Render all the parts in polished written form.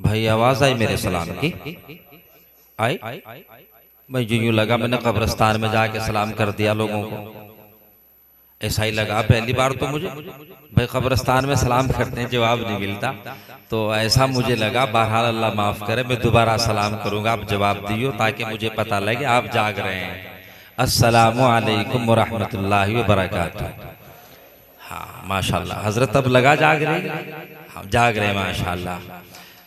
भाई आवाज आई मेरे सलाम की? आई? भाई जो यूं लगा मैंने कब्रिस्तान में जाके सलाम कर दिया लोगों को, ऐसा ही लगा पहली बार तो मुझे। भाई कब्रिस्तान में सलाम करते हैं, जवाब नहीं मिलता, तो ऐसा मुझे लगा। बहरहाल अल्लाह माफ़ करे, मैं दोबारा सलाम करूंगा, आप जवाब दियो ताकि मुझे पता लगे आप जाग रहे हैं। अस्सलामु अलैकुम व रहमतुल्लाहि व बरकातुहू। हाँ माशाल्लाह, हजरत अब लगा जाग रहे हैं। हाँ जाग रहे हैं माशाल्लाह।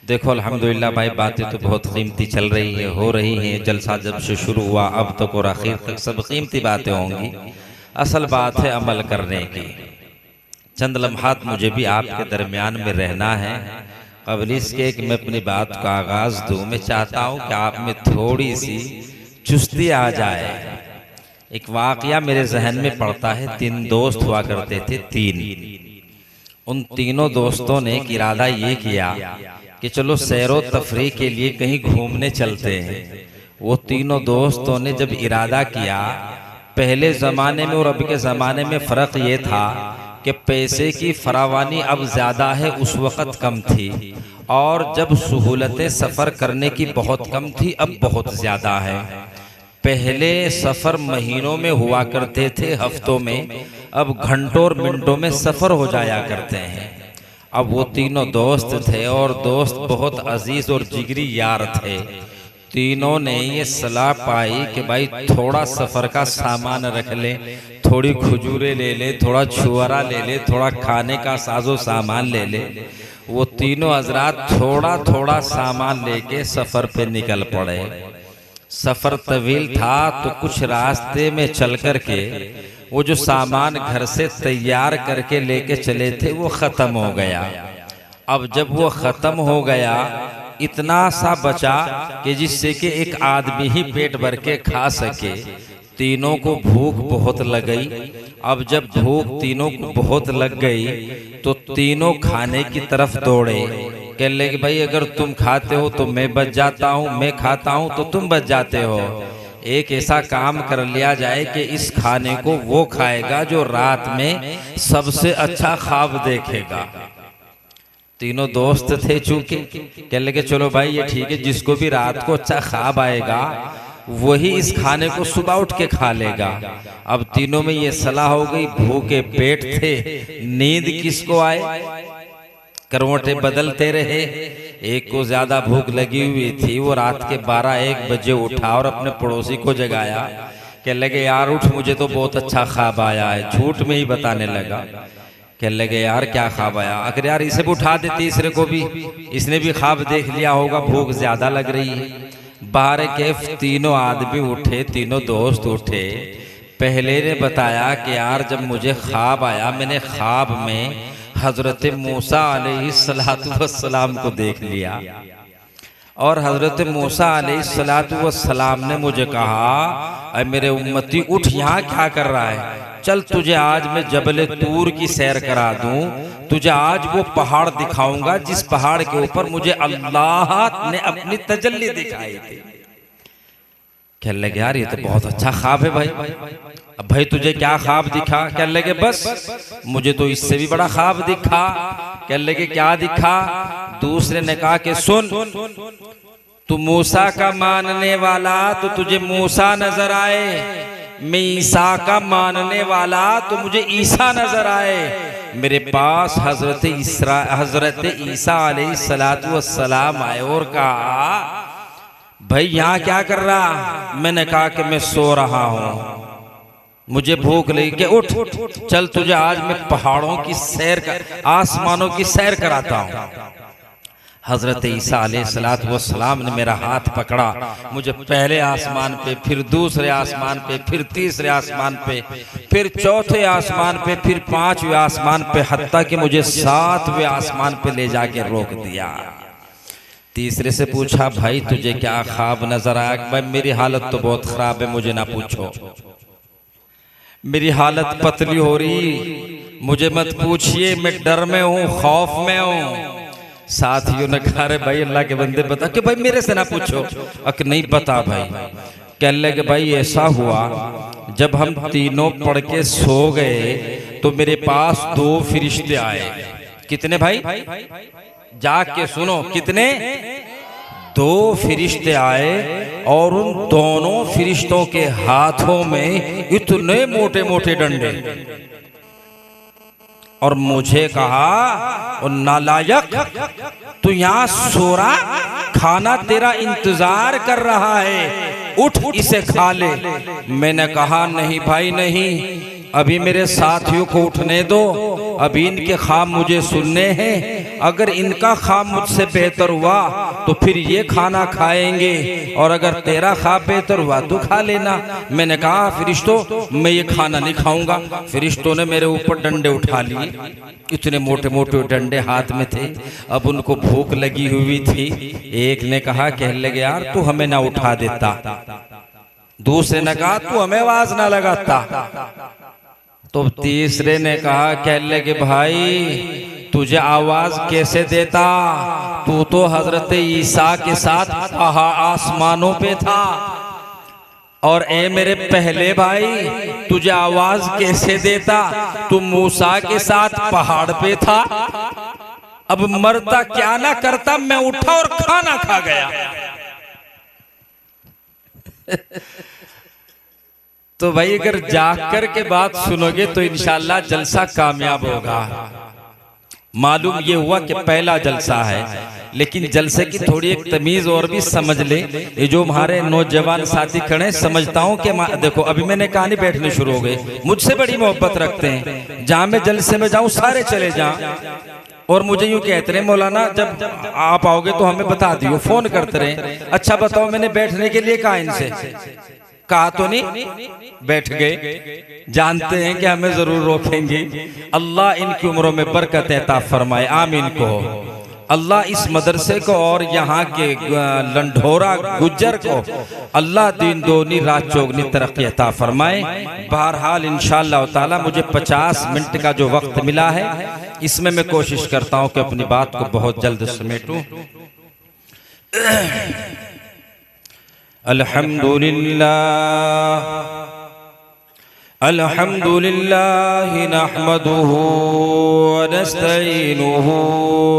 देखो अल्हम्दुलिल्लाह भाई, बातें तो बहुत कीमती चल रही है, हो रही हैं। जलसा जब से शुरू हुआ अब तक और आखिर तक सब कीमती बातें होंगी। असल बात है अमल करने की। चंद लम्हात मुझे भी आपके दरमियान में रहना है। कबल इसके कि मैं अपनी बात का आगाज दूं, मैं चाहता हूं कि आप में थोड़ी सी चुस्ती आ जाए। एक वाकया मेरे जहन में पड़ता है। 3 दोस्त हुआ करते थे, 3। उन तीनों दोस्तों ने एक इरादा ये किया कि चलो सैरो तफरी के लिए कहीं घूमने चलते हैं। वो तीनों दोस्तों ने जब इरादा किया, पहले ज़माने में और अब के ज़माने में फ़र्क ये था कि पैसे की फरावानी अब ज़्यादा है, उस वक़्त कम थी। और जब सहूलतें सफ़र करने की बहुत कम थी, अब बहुत ज़्यादा है। पहले सफ़र महीनों में हुआ करते थे, हफ्तों में, अब घंटों और मिनटों में सफ़र हो जाया करते हैं। अब वो तीनों दोस्त थे और दोस्त बहुत अजीज़ और जिगरी यार थे। तीनों ने ये सलाह पाई कि भाई थोड़ा सफ़र का सामान रख ले, थोड़ी खजूरें ले ले, थोड़ा छुआरा ले ले, थोड़ा खाने का साजो सामान ले ले। वो तीनों हजरात थोड़ा थोड़ा सामान लेके सफ़र पे निकल पड़े। सफ़र तवील था तो कुछ रास्ते में चल कर के वो जो सामान घर से तैयार करके लेके चले थे वो ख़त्म हो गया। अब जब वो ख़त्म हो गया, इतना सा बचा कि जिससे कि एक आदमी ही पेट भर के खा सके। तीनों को भूख बहुत लग गई। अब जब भूख तीनों को बहुत लग गई तो तीनों खाने की तरफ दौड़े। कह ले कि भाई अगर तुम खाते हो तो मैं बच जाता हूँ, मैं खाता हूँ तो तुम बच जाते हो। एक ऐसा काम कर लिया जाए कि इस खाने को वो खाएगा जो रात में सबसे अच्छा ख्वाब देखेगा। तीनों दोस्त थे चूंकि, कह लगे चलो भाई ये ठीक है, जिसको भी रात को अच्छा ख्वाब आएगा वही इस खाने को सुबह उठ के खा लेगा। अब तीनों में ये सलाह हो गई, भूखे पेट थे, नींद किसको आए, करवटें बदलते रहे। एक को ज्यादा भूख लगी हुई थी, वो रात के 12-1 बजे उठा और अपने पड़ोसी को जगाया। कह लगे यार उठ, मुझे तो बहुत अच्छा ख्वाब आया है। झूठ में ही बताने लगा। कह लगे यार क्या ख्वाब आया? अगर यार इसे भी उठा दे, तीसरे को भी, इसने भी ख्वाब देख लिया होगा, भूख ज्यादा लग रही है। बाहर के तीनों आदमी उठे, तीनों दोस्त उठे। पहले ने बताया कि यार जब मुझे ख्वाब आया, मैंने ख्वाब में हजरत मूसा अलैहिस्सलाम को देख लिया और हजरत मूसा अलैहिस्सलाम ने मुझे कहा, अरे मेरे उम्मती उठ, यहाँ क्या कर रहा है? चल तुझे आज मैं जबल तूर की सैर करा दूं, तुझे आज वो पहाड़ दिखाऊंगा जिस पहाड़ के ऊपर मुझे अल्लाह ने अपनी तजल्ली दिखाई थी। कहने लगे यार ये तो बहुत अच्छा ख्वाब है भाई। अब भाई तुझे क्या ख्वाब दिखा? कहने लगे बस मुझे तो इससे भी बड़ा ख्वाब दिखा। कहने लगे क्या दिखा? दूसरे ने कहा कि सुन, तू मूसा का मानने वाला तो तुझे मूसा नजर आए, मैं ईसा का मानने वाला तो मुझे ईसा नजर आए। मेरे पास हजरत ईसा अलैहिस्सलाम आए और कहा भाई यहाँ क्या कर रहा? मैंने कहा कि मैं सो रहा हूँ, मुझे भूख लगी। के उठ, चल तुझे आज मैं पहाड़ों की सैर कर, आसमानों की सैर कराता हूँ। हजरत ईसा अलैहिस्सलाम ने मेरा हाथ पकड़ा, मुझे पहले आसमान पे, फिर दूसरे आसमान पे, फिर तीसरे आसमान पे, फिर चौथे आसमान पे, फिर 5वें आसमान पे, हत्ता कि मुझे 7वें आसमान पे ले जाके रोक दिया। तीसरे से पूछा भाई तुझे क्या ख्वाब नजर आया? भाई मेरी हालत तो बहुत खराब है, मुझे ना पूछो, मेरी हालत पतली हो रही, मुझे मत पूछिए, मैं डर में हूँ, खौफ में हूँ। साथियों ने कहा रे भाई अल्लाह के बंदे बता। कि भाई मेरे से ना पूछो। अक नहीं बता भाई। कह लगे भाई ऐसा हुआ, जब हम तीनों पढ़ के सो गए तो मेरे पास 2 फरिश्ते आए। कितने भाई? जाके सुनो, कितने? 2 फरिश्ते आए और उन दोनों फरिश्तों के हाथों में इतने मोटे मोटे डंडे, और मुझे कहा, और नालायक तू यहां सो रहा, खाना तेरा इंतजार कर रहा है, उठ इसे खा ले। मैंने कहा नहीं भाई नहीं, अभी मेरे साथियों को उठने दो, अभी इनके ख्वाब मुझे सुनने हैं। अगर इनका ख्वाब मुझसे बेहतर हुआ तो फिर ये खाना खाएंगे, और अगर तेरा ख्वाब बेहतर हुआ तो खा लेना। मैंने कहा फरिश्तों मैं ये खाना नहीं खाऊंगा। फरिश्तों ने मेरे ऊपर डंडे उठा लिए, इतने मोटे मोटे डंडे हाथ में थे। अब उनको भूख लगी हुई थी। एक ने कहा, कहने लगे यार तू हमें ना उठा देता। दूसरे ने कहा तू हमें आवाज ना लगाता। तो तीसरे ने कहा, कहने लगे भाई तुझे आवाज कैसे देता, तू तो हजरत ईसा के साथ आसमानों पे था, और ए मेरे पहले भाई तुझे आवाज कैसे देता, तू मूसा के साथ पहाड़ पे था। अब मरता क्या ना करता, मैं उठा और खाना खा गया। तो भाई अगर जाकर के बात सुनोगे तो इंशाल्लाह जलसा कामयाब होगा। मालूम ये हुआ कि पहला जलसा है, लेकिन जलसे की थोड़ी एक तमीज और भी समझ ले। ये जो हमारे नौजवान साथी खड़े, समझता हूँ कि देखो अभी मैंने कहानी बैठने शुरू हो गए, मुझसे बड़ी मोहब्बत रखते हैं, जहां मैं जलसे में जाऊं सारे चले जाएं, और मुझे यूं कहते रहे मौलाना जब आप आओगे तो हमें बता दियो, फोन करते रहे। अच्छा बताओ मैंने बैठने के लिए कहा इनसे, कहा तो नहीं, बैठ गए। जानते हैं कि हमें जरूर रोकेंगे। अल्लाह इनकी उम्रों में बरकत अता फरमाए, आमीन को। अल्लाह इस मदरसे को और यहाँ के लंढोरा गुज्जर को अल्लाह दिन दोनी रात चौगनी तरक्की अता फरमाए। बहरहाल इंशाअल्लाह ताला मुझे 50 मिनट का जो वक्त मिला है, इसमें मैं कोशिश करता हूँ कि अपनी बात को बहुत जल्द समेटूं। अल्हम्दुलिल्लाह अल्हम्दुलिल्लाह नहमदुहु व नस्तईनुहु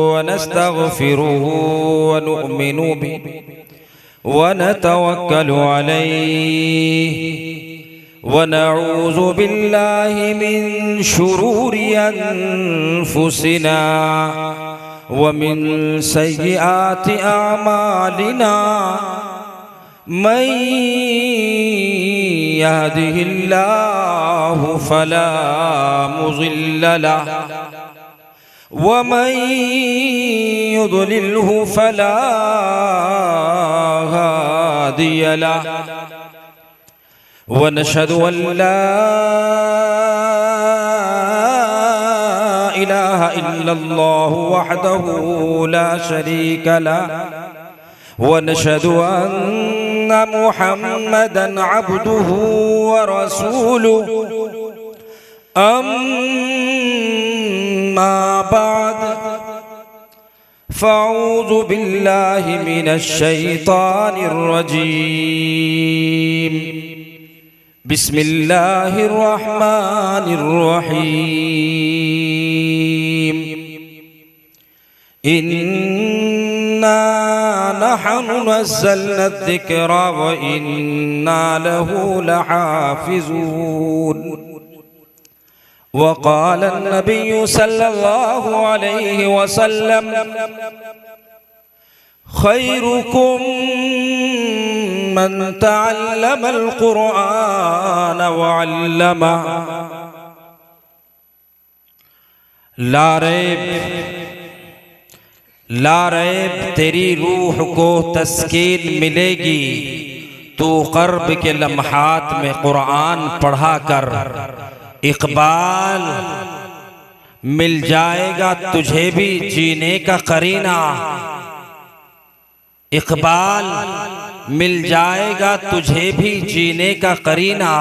व नस्तगफिरुहु व नु'मिनु बिहि व नतवक्कलु अलैहि व नऊज़ु बिल्लाहि मिन शुरूरि अनफुसिना व मिन सय्यिआति अमालिना। मन यहदिहिल्लाहु फला मुज़िल्ल लहु व मन युद्लिल्हु फला हादिय लहु व नशहदु अन ला इलाहा इल्लल्लाहु वहदहु ला शरीका लहु व नशहदु अन्ना मुहम्मदन अब्दुहु व रसूलुहु। अम्मा बाद फ़अऊज़ु बिल्लाहि मिनश शैतानिर रजीम। बिस्मिल्लाहिर रहमानिर रहीम। इन्ना नहनु नज़्ज़लना ज़िक्रा व इन्ना लहु लहाफ़िज़ून। वक़ाल नबिय्यु सल्लल्लाहु अलैहि वसल्लम खैरुकुम मन तअल्लमल क़ुरआन व अल्लमह। ला रैब तेरी रूह को तस्कीन मिलेगी, तू क़र्ब के लम्हात में क़ुरआन पढ़ा कर। इक़बाल मिल जाएगा तुझे भी जीने का करीना, इक़बाल मिल जाएगा तुझे भी जीने का करीना।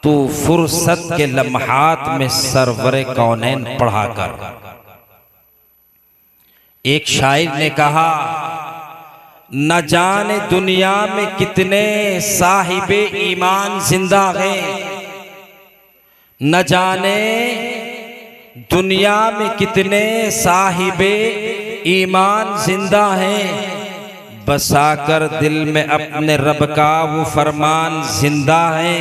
तू फुर्सत के लम्हात में सरवरे कौनैन पढ़ा कर। एक शायर ने कहा, न जाने दुनिया में कितने साहिबे ईमान जिंदा हैं, न जाने दुनिया में कितने साहिबे ईमान जिंदा हैं, बसाकर दिल में अपने रब का वो फरमान जिंदा है।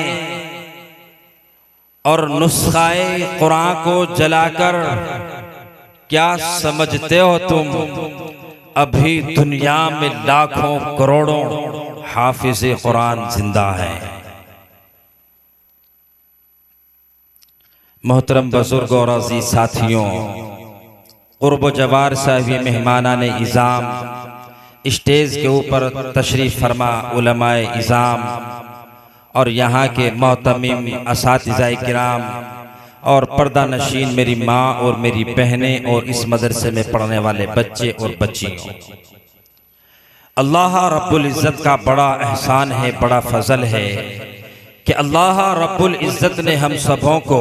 और नुस्खाए कुरान को जलाकर क्या समझते हो तुम, अभी दुनिया में लाखों करोड़ों हाफिज कुरान जिंदा है। मोहतरम बुजुर्ग और अजीज साथियों, कुर्ब जवार साहिबी मेहमानाने इज़ाम, स्टेज के ऊपर तशरीफ़ फरमा उलमाए इज़ाम और यहाँ के मोहतमिम असातिज़ाए किराम और पर्दा नशीन मेरी माँ और मेरी बहनें और इस मदरसे में पढ़ने वाले बच्चे और बच्चियों, अल्लाह रब्बुल इज़्ज़त का बड़ा एहसान है, बड़ा फजल है कि अल्लाह रब्बुल इज़्ज़त ने हम सबों को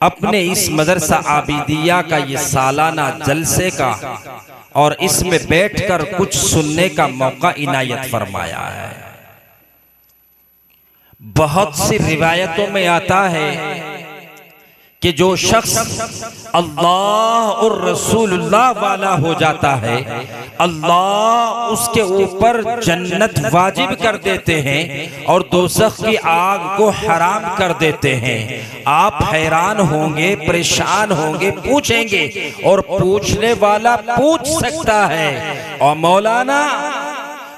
अपने इस मदरसा आबिदिया का ये सालाना जलसे का और इसमें बैठकर कुछ सुनने का मौका इनायत फरमाया है। बहुत सी रिवायतों में आता है कि जो शख्स अल्लाह और रसूलुल्लाह वाला हो जाता है, अल्लाह उसके ऊपर जन्नत वाजिब कर देते हैं और दोज़ख की आग को हराम कर देते हैं। आप हैरान होंगे, परेशान होंगे, पूछेंगे और पूछने वाला पूछ सकता है, और मौलाना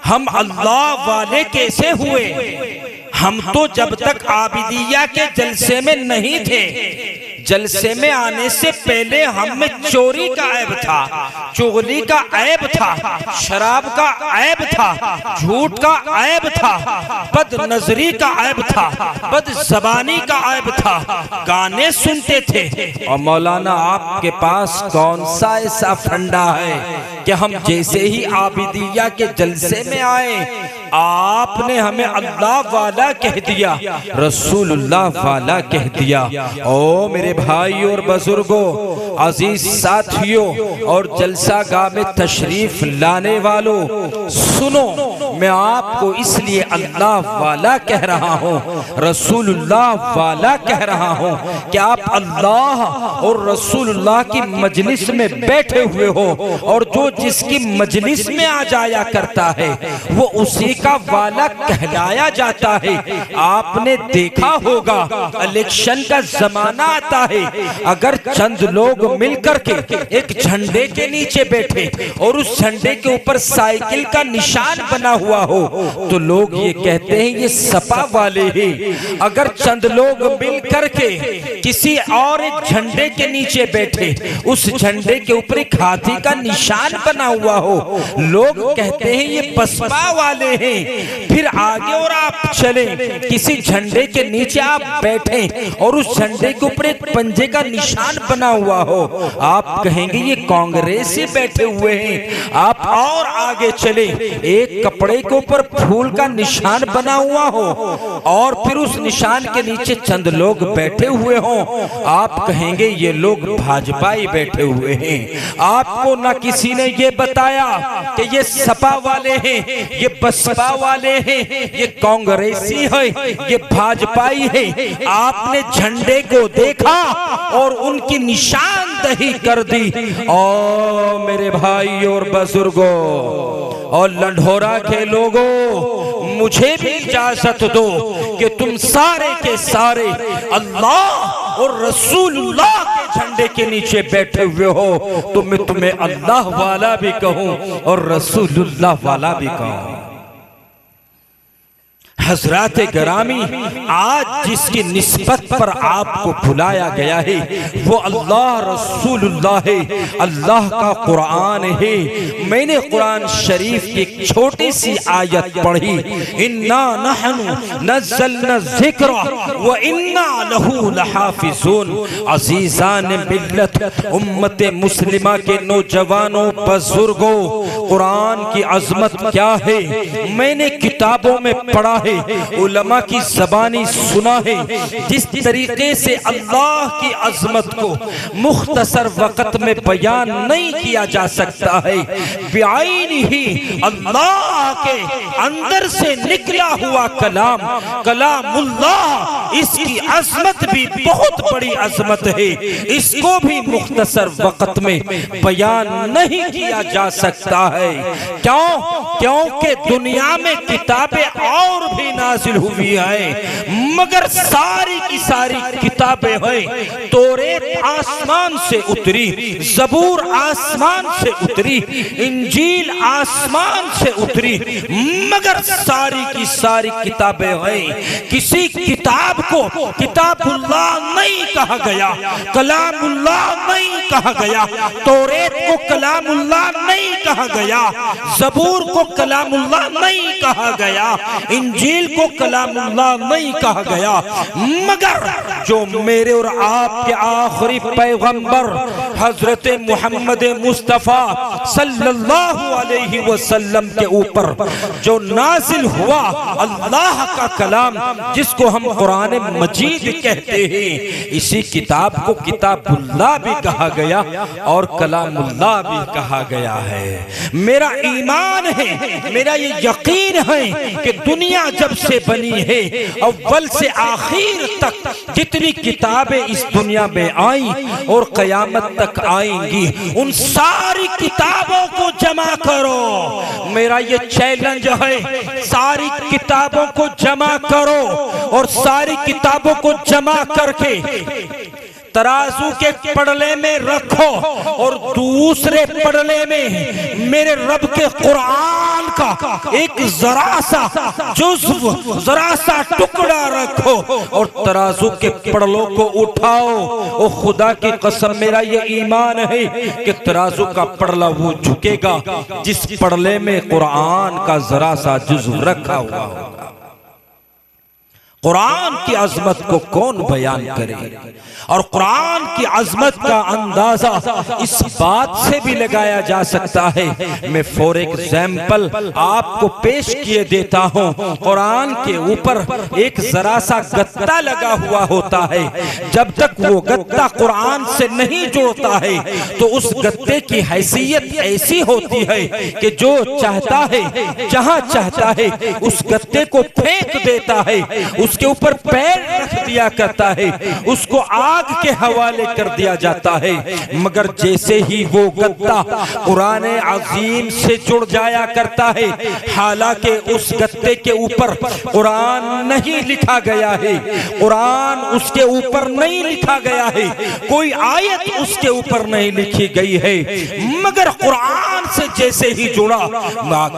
हम अल्लाह वाले कैसे हुए? हम तो जब तक आबिदिया के जलसे में नहीं थे, जलसे में आने से पहले हम में चोरी का ऐब था, चुगली का ऐब था, शराब का ऐब था, झूठ का ऐब था, बद नजरी का ऐब था, बद जबानी का ऐब था, गाने सुनते थे। और मौलाना आपके पास कौन सा ऐसा फंडा है कि हम जैसे ही आबिदिया के जलसे में आए आपने हमें अल्लाह वाला कह दिया, रसूलुल्लाह वाला कह दिया। ओ मेरे भाई और बुजुर्गों, अजीज साथियों और जलसा गाह में तशरीफ लाने वालों, सुनो, मैं आपको इसलिए अल्लाह वाला कह रहा हूँ, रसूलुल्लाह वाला कह रहा हूँ कि आप अल्लाह और रसूलुल्लाह की मजलिस में बैठे हुए हो, और जो जिसकी मजलिस में आ जाया करता है वो उसी का वाला कहलाया जाता है। आपने देखा होगा इलेक्शन का जमाना आता है, अगर चंद लोग मिलकर के एक झंडे के नीचे बैठे और उस झंडे के ऊपर साइकिल का निशान बना हुआ हो तो लोग ये कहते हैं ये सपा वाले हैं। अगर चंद लोग मिलकर के किसी और एक झंडे के नीचे बैठे, उस झंडे के ऊपर एक हाथी का निशान बना हुआ हो, लोग कहते हैं ये बसपा वाले हैं। फिर आगे और आप चले, किसी झंडे के नीचे आप बैठे और उस झंडे के ऊपर एक पंजे का निशान बना हुआ हो, आप कहेंगे ये कांग्रेसी बैठे हुए हैं। आप और आगे चले, एक कपड़े के ऊपर फूल का निशान बना हुआ हो और फिर उस निशान के नीचे चंद लोग बैठे हुए हो, आप कहेंगे ये लोग भाजपाई बैठे हुए हैं। आपको ना किसी ने ये बताया कि ये सपा वाले हैं, ये बसपा वाले हैं, ये कांग्रेसी है, ये भाजपाई है। आपने झंडे को देखा और उनकी निशानदही कर दी। और मेरे भाई और बुजुर्गों और लंढोरा के लोगों, मुझे भी इजाजत दो कि तुम सारे के सारे अल्लाह और रसूलुल्लाह के झंडे के नीचे बैठे हुए हो, तो मैं तुम्हें अल्लाह वाला भी कहूं और रसूलुल्लाह वाला भी कहूं। हजरात गरामी, आज जिसकी निस्बत पर आपको बुलाया गया है वो अल्लाह रसूलुल्लाह है, अल्लाह का कुरान है। मैंने कुरान शरीफ की एक छोटी सी आयत पढ़ी, इन्ना नहनु नज़्ज़लना ज़िक्र व इन्ना लहू लहाफ़िज़ून। अज़ीज़ान मिल्लत, उम्मत मुस्लिमा के नौजवानों बुजुर्गों, कुरान की अजमत क्या है मैंने किताबों में पढ़ा है, है, उलमा की ज़बानी सुना है, जिस तरीके से अल्लाह की अजमत को मुख्तसर वक़्त में बयान नहीं किया जा सकता है। बिआइन ही अल्लाह के अंदर से निकला हुआ कलाम कलामुल्लाह, इसकी अजमत भी बहुत बड़ी अजमत है, इसको भी मुख्तसर वक़्त में बयान नहीं किया जा सकता है। क्यों? क्योंकि दुनिया में किताबें और भी नाजिल हुई है, मगर सारी की सारी किताबें हैं। तौरात आसमान से उतरी, ज़बूर आसमान से उतरी, इंजील आसमान से उतरी, मगर सारी की सारी किताबें हैं। किसी किताब को किताबुल्लाह नहीं कहा गया, कलामुल्लाह नहीं कहा गया, तौरात को कलामुल्लाह नहीं कहा गया, ज़बूर को कलामुल्लाह नहीं कहा गया, इंजील को कलामुल्लाह नहीं कहा गया, मगर जो मेरे और आपके आखिरी पैगंबर हजरत मोहम्मद मुस्तफ़ा सल्लल्लाहु अलैहि वसल्लम के ऊपर जो नाजिल हुआ अल्लाह का कलाम, जिसको हम कुरान मजीद कहते हैं, इसी किताब को किताबुल्लाह भी कहा गया और कलामुल्लाह भी कहा गया है। मेरा ईमान है, मेरा ये यकीन है कि दुनिया जब से बनी है, अव्वल से आखिर तक जितनी किताबें इस दुनिया में आई और कयामत तक आएंगी, उन सारी किताबों को जमा करो। मेरा ये चैलेंज है, सारी किताबों को जमा करो और सारी किताबों को जमा करके तराजू के पड़ले में रखो और दूसरे पड़ले में मेरे रब के कुरान का एक जरा सा जुज़्व, जरा सा टुकड़ा रखो और तराजू के पड़लों को उठाओ। ओ खुदा की कसम, मेरा ये ईमान है कि तराजू का पड़ला वो झुकेगा जिस पड़ले में कुरान का जरा सा जुज़्व रखा हुआ होगा। कुरान की अजमत को कौन बयान करे? और कुरान की अजमत का अंदाजा इस बात से भी लगाया जा सकता है। मैं फॉर एग्जाम्पल आपको पेश किए देता हूँ। कुरान के ऊपर एक जरा सा गत्ता लगा हुआ होता है। जब तक वो गत्ता कुरान से नहीं जुड़ता है तो उस गत्ते की हैसियत ऐसी होती है कि जो चाहता है, जहाँ चाहता है, उस गत्ते को फेंक देता है, उसके ऊपर पैर रख दिया करता है, उसको आग के हवाले कर दिया जाता है। मगर जैसे ही वो गत्ता कुरान अजीम से जुड़ जाया करता है, हालांकि उस गत्ते के ऊपर कुरान नहीं लिखा गया है, कुरान उसके ऊपर नहीं लिखा गया है, कोई आयत उसके ऊपर नहीं लिखी गई है, मगर कुरान से जैसे ही जुड़ा,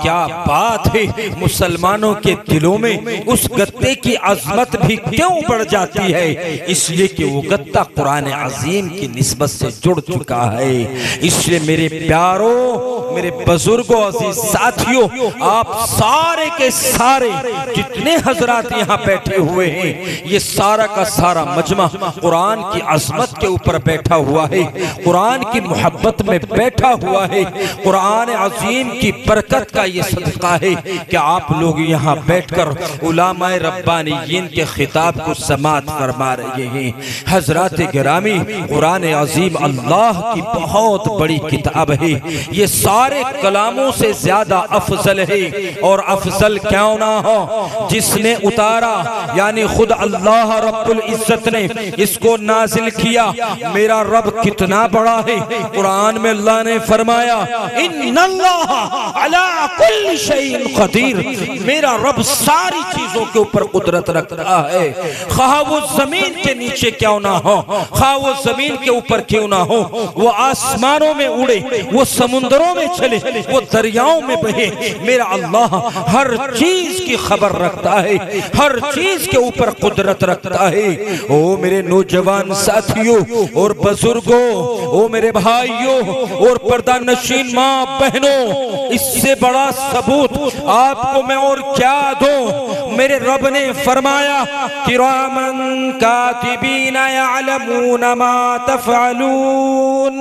क्या बात है, मुसलमानों के दिलों में उस गत्ते की अजमत भी क्यों बढ़ जाती है? इसलिए कि वो गत्ता कुरान अजीम की निस्बत से जुड़ चुका है। इसलिए मेरे प्यारों, मेरे बुजुर्गों, अजीज साथियों, आप सारे के सारे जितने हजरात यहाँ बैठे हुए हैं, ये सारा का सारा मजमा कुरान की अजमत के ऊपर बैठा हुआ है, कुरान की मोहब्बत में बैठा हुआ है। कुरान अजीम की बरकत का ये सदका है कि आप लोग यहाँ बैठकर उलामाए रब्बानियीन के खिताब को समात फरमा रहे हैं। हजरात गिरामी, कुरान अजीम अल्लाह की बहुत बड़ी किताब है। ये सारे कलामों से ज्यादा अफजल है, और अफजल क्यों ना हो, जिसने उतारा यानी खुद अल्लाह रब्बुल इज्जत ने इसको नाजिल किया। मेरा रब कितना बड़ा है। कुरान में अल्लाह ने फरमाया, इन्नल्लाह अला कुल्ली शैइन कदीर, मेरा रब सारी चीजों के ऊपर कुदरत रखता है। खा वो जमीन के नीचे क्यों ना हो, खा वो जमीन के ऊपर क्यों ना हो, वो आसमानों में उड़े, वो समुद्रों में चले, वो दरियाओं में बहे, मेरा अल्लाह हर चीज की खबर रखता है, हर चीज के ऊपर कुदरत रखता है। ओ मेरे नौजवान साथियों और बुजुर्गों, ओ मेरे भाइयों और पर्दा नशीन माँ बहनों, इससे बड़ा सबूत आपको मैं और क्या दूं? मेरे रब ने फरमाया, किरामन कातिबीन यअलमून मा तफ़अलून,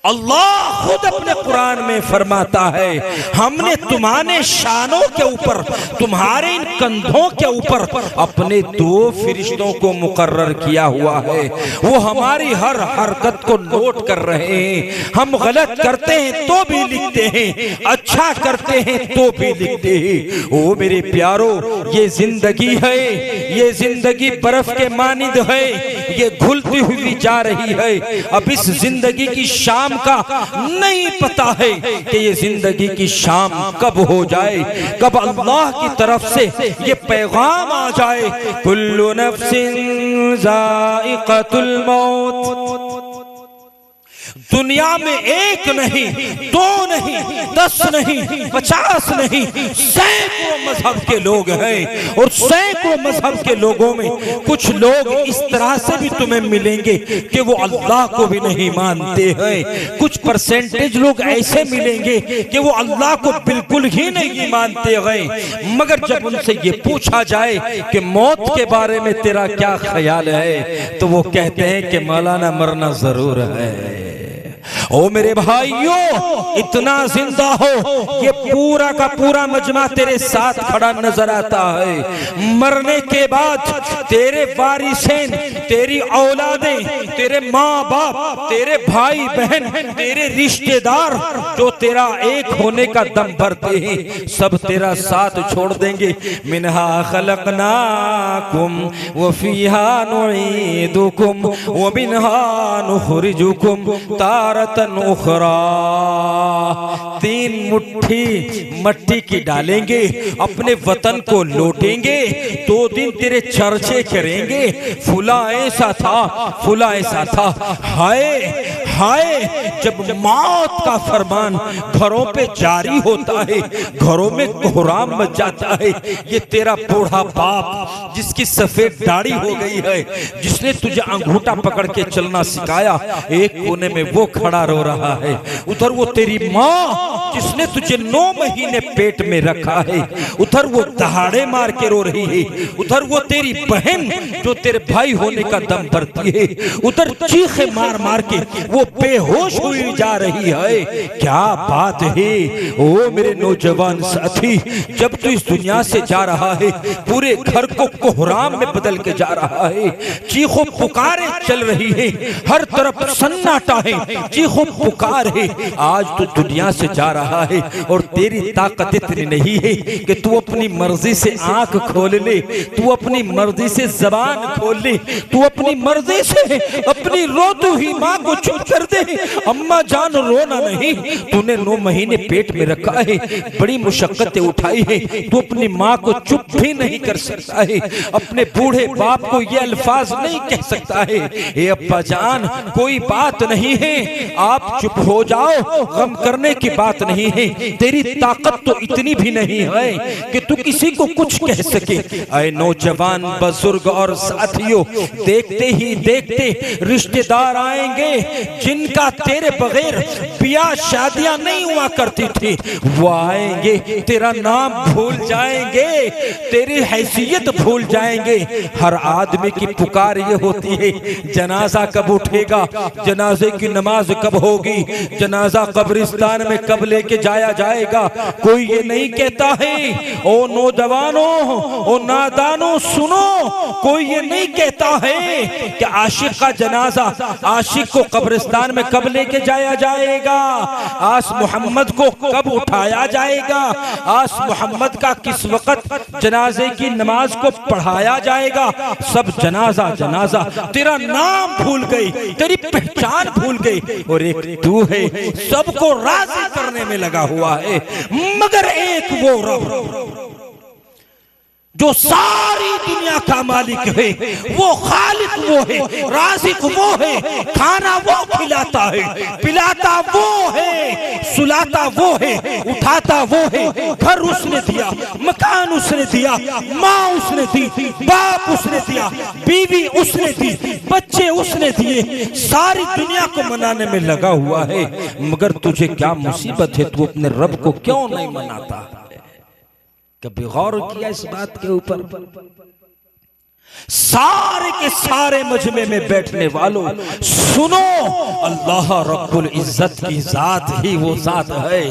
अल्लाह खुद अपने कुरान में फरमाता है, हमने तुम्हारे शानों के ऊपर, तुम्हारे इन कंधों के ऊपर अपने 2 फरिश्तों को मुकर्रर किया हुआ है। वो हमारी हर हरकत को नोट कर रहे हैं। हम गलत करते हैं तो भी लिखते हैं, अच्छा करते हैं तो भी लिखते हैं। ओ मेरे प्यारो, ये जिंदगी है, ये जिंदगी बर्फ के मानिंद है, ये घुलती हुई जा रही है। अब इस जिंदगी की शाम का नहीं पता है कि ये जिंदगी की शाम कब हो जाए, कब अल्लाह की तरफ से ये पैगाम आ जाए, कुल्लु नफ्सिन ज़ाइक़तुल मौत। दुनिया में 1 नहीं, 2 नहीं, 10 नहीं, 50 नहीं, सैकड़ों मजहब के लोग हैं। और सैकड़ों मजहब के लोगों में कुछ लोग इस तरह से भी तुम्हें मिलेंगे कि वो अल्लाह को भी नहीं मानते हैं। कुछ परसेंटेज लोग ऐसे मिलेंगे कि वो अल्लाह को बिल्कुल ही नहीं मानते हैं। मगर जब उनसे ये पूछा जाए कि मौत के बारे में तेरा क्या ख्याल है, तो वो कहते हैं कि मौलाना मरना जरूर है। ओ मेरे भाइयों, इतना जिंदा हो, ये पूरा का पूरा मजमा तेरे साथ खड़ा नजर आता है। मरने के बाद तेरे वारिसें, तेरी औलादें, तेरे माँ बाप, तेरे भाई बहन, तेरे रिश्तेदार जो तेरा एक होने का दम भरते हैं, सब तेरा साथ छोड़ देंगे। मिन्हा खलकनाकुम व फीहा नुईदुकुम व मिन्हा नुखरिजुकुम तारतन उखरा। 3 मुट्ठी मट्टी की डालेंगे, अपने वतन को लौटेंगे, 2 दिन तेरे चर्चे करेंगे, फुला ऐसा था, फुला ऐसा था। हाय हाय, जब मौत का फरमान घरों पे जारी होता है, घरों में कोहराम मच जाता है। ये तेरा बूढ़ा बाप जिसकी सफेद दाढ़ी हो गई है, जिसने तुझे अंगूठा पकड़ के चलना सिखाया, एक कोने में वो खड़ा रो रहा है। उधर वो तेरी माँ जिसने तुझे 9 महीने पेट में रखा है, उधर वो दहाड़े मार के रो रही है। उधर वो तेरी बहन जो तेरे भाई होने का दम भरती है, उधर चीखे मार मार के वो बेहोश हुई जा रही है। क्या बात है ओ मेरे नौजवान साथी, जब तू इस दुनिया से जा रहा है, पूरे घर को कोहराम में बदल के जा रहा है। चीखों पुकारे चल रही है, हर तरफ सन्नाटा है, चीखों पुकार है। आज तू दुनिया से जा रहा है और तेरी ताकत इतनी नहीं है कि तू अपनी मर्जी से आंख खोल ले, तू अपनी मर्जी से जबान खोल ले, तू अपनी मर्जी से अपनी रोती हुई माँ को चुप कर दे। अम्मा जान रोना नहीं, तूने 9 महीने पेट में रखा है, बड़ी मुशक्कतें उठाई है, तू अपनी माँ को चुप भी नहीं कर सकता है, अपने बूढ़े बाप को ये अल्फाज नहीं कह सकता है, ए अब्बा जान कोई बात नहीं है, आप चुप हो जाओ, गम करने की बात नहीं है। तेरी ताकत तो इतनी भी नहीं है कि तू किसी को कुछ कह सके। ऐ नौजवान बुजुर्ग और साथियों, देखते ही देखते रिश्तेदार आएंगे जिनका तेरे बगैर ब्याह शादियां नहीं हुआ करती थी, वो आएंगे, तेरा नाम भूल जाएंगे, तेरी हैसियत भूल जाएंगे। हर आदमी की पुकार ये होती है, जनाजा कब उठेगा, जनाजे की नमाज कब होगी, जनाजा कब्रिस्तान में कब लेके जाया जाएगा। कोई ये नहीं कहता है, ओ नौजवानों, ओ नादानों सुनो, कोई ये नहीं कहता है कि आशिक का जनाजा, आशिक को कब्रिस्तान में कब लेके जाया जाएगा, आस मोहम्मद को कब उठाया जाएगा, आस मोहम्मद का किस वक्त जनाजे की नमाज को पढ़ाया जाएगा। सब जनाजा जनाजा, तेरा नाम भूल गई, तेरी पहचान भूल गई, और एक तू है सबको राजी करने में लगा हुआ है। मगर एक वो रब जो सारी दुनिया का मालिक है, वो खालिक वो है, राज़िक वो है, खाना वो खिलाता है, पिलाता वो है, सुलाता वो है, उठाता वो है। घर उसने दिया, मकान उसने दिया, माँ उसने दी, बाप उसने दिया, बीवी उसने दी, बच्चे उसने दिए, सारी दुनिया को मनाने में लगा हुआ है। मगर तुझे क्या मुसीबत है, तू अपने रब को क्यों नहीं मनाता? कभी गौर किया इस बात के ऊपर? सारे के सारे मजमे में बैठने वालों सुनो, अल्लाह रब्बुल इज्जत की जात ही वो जात है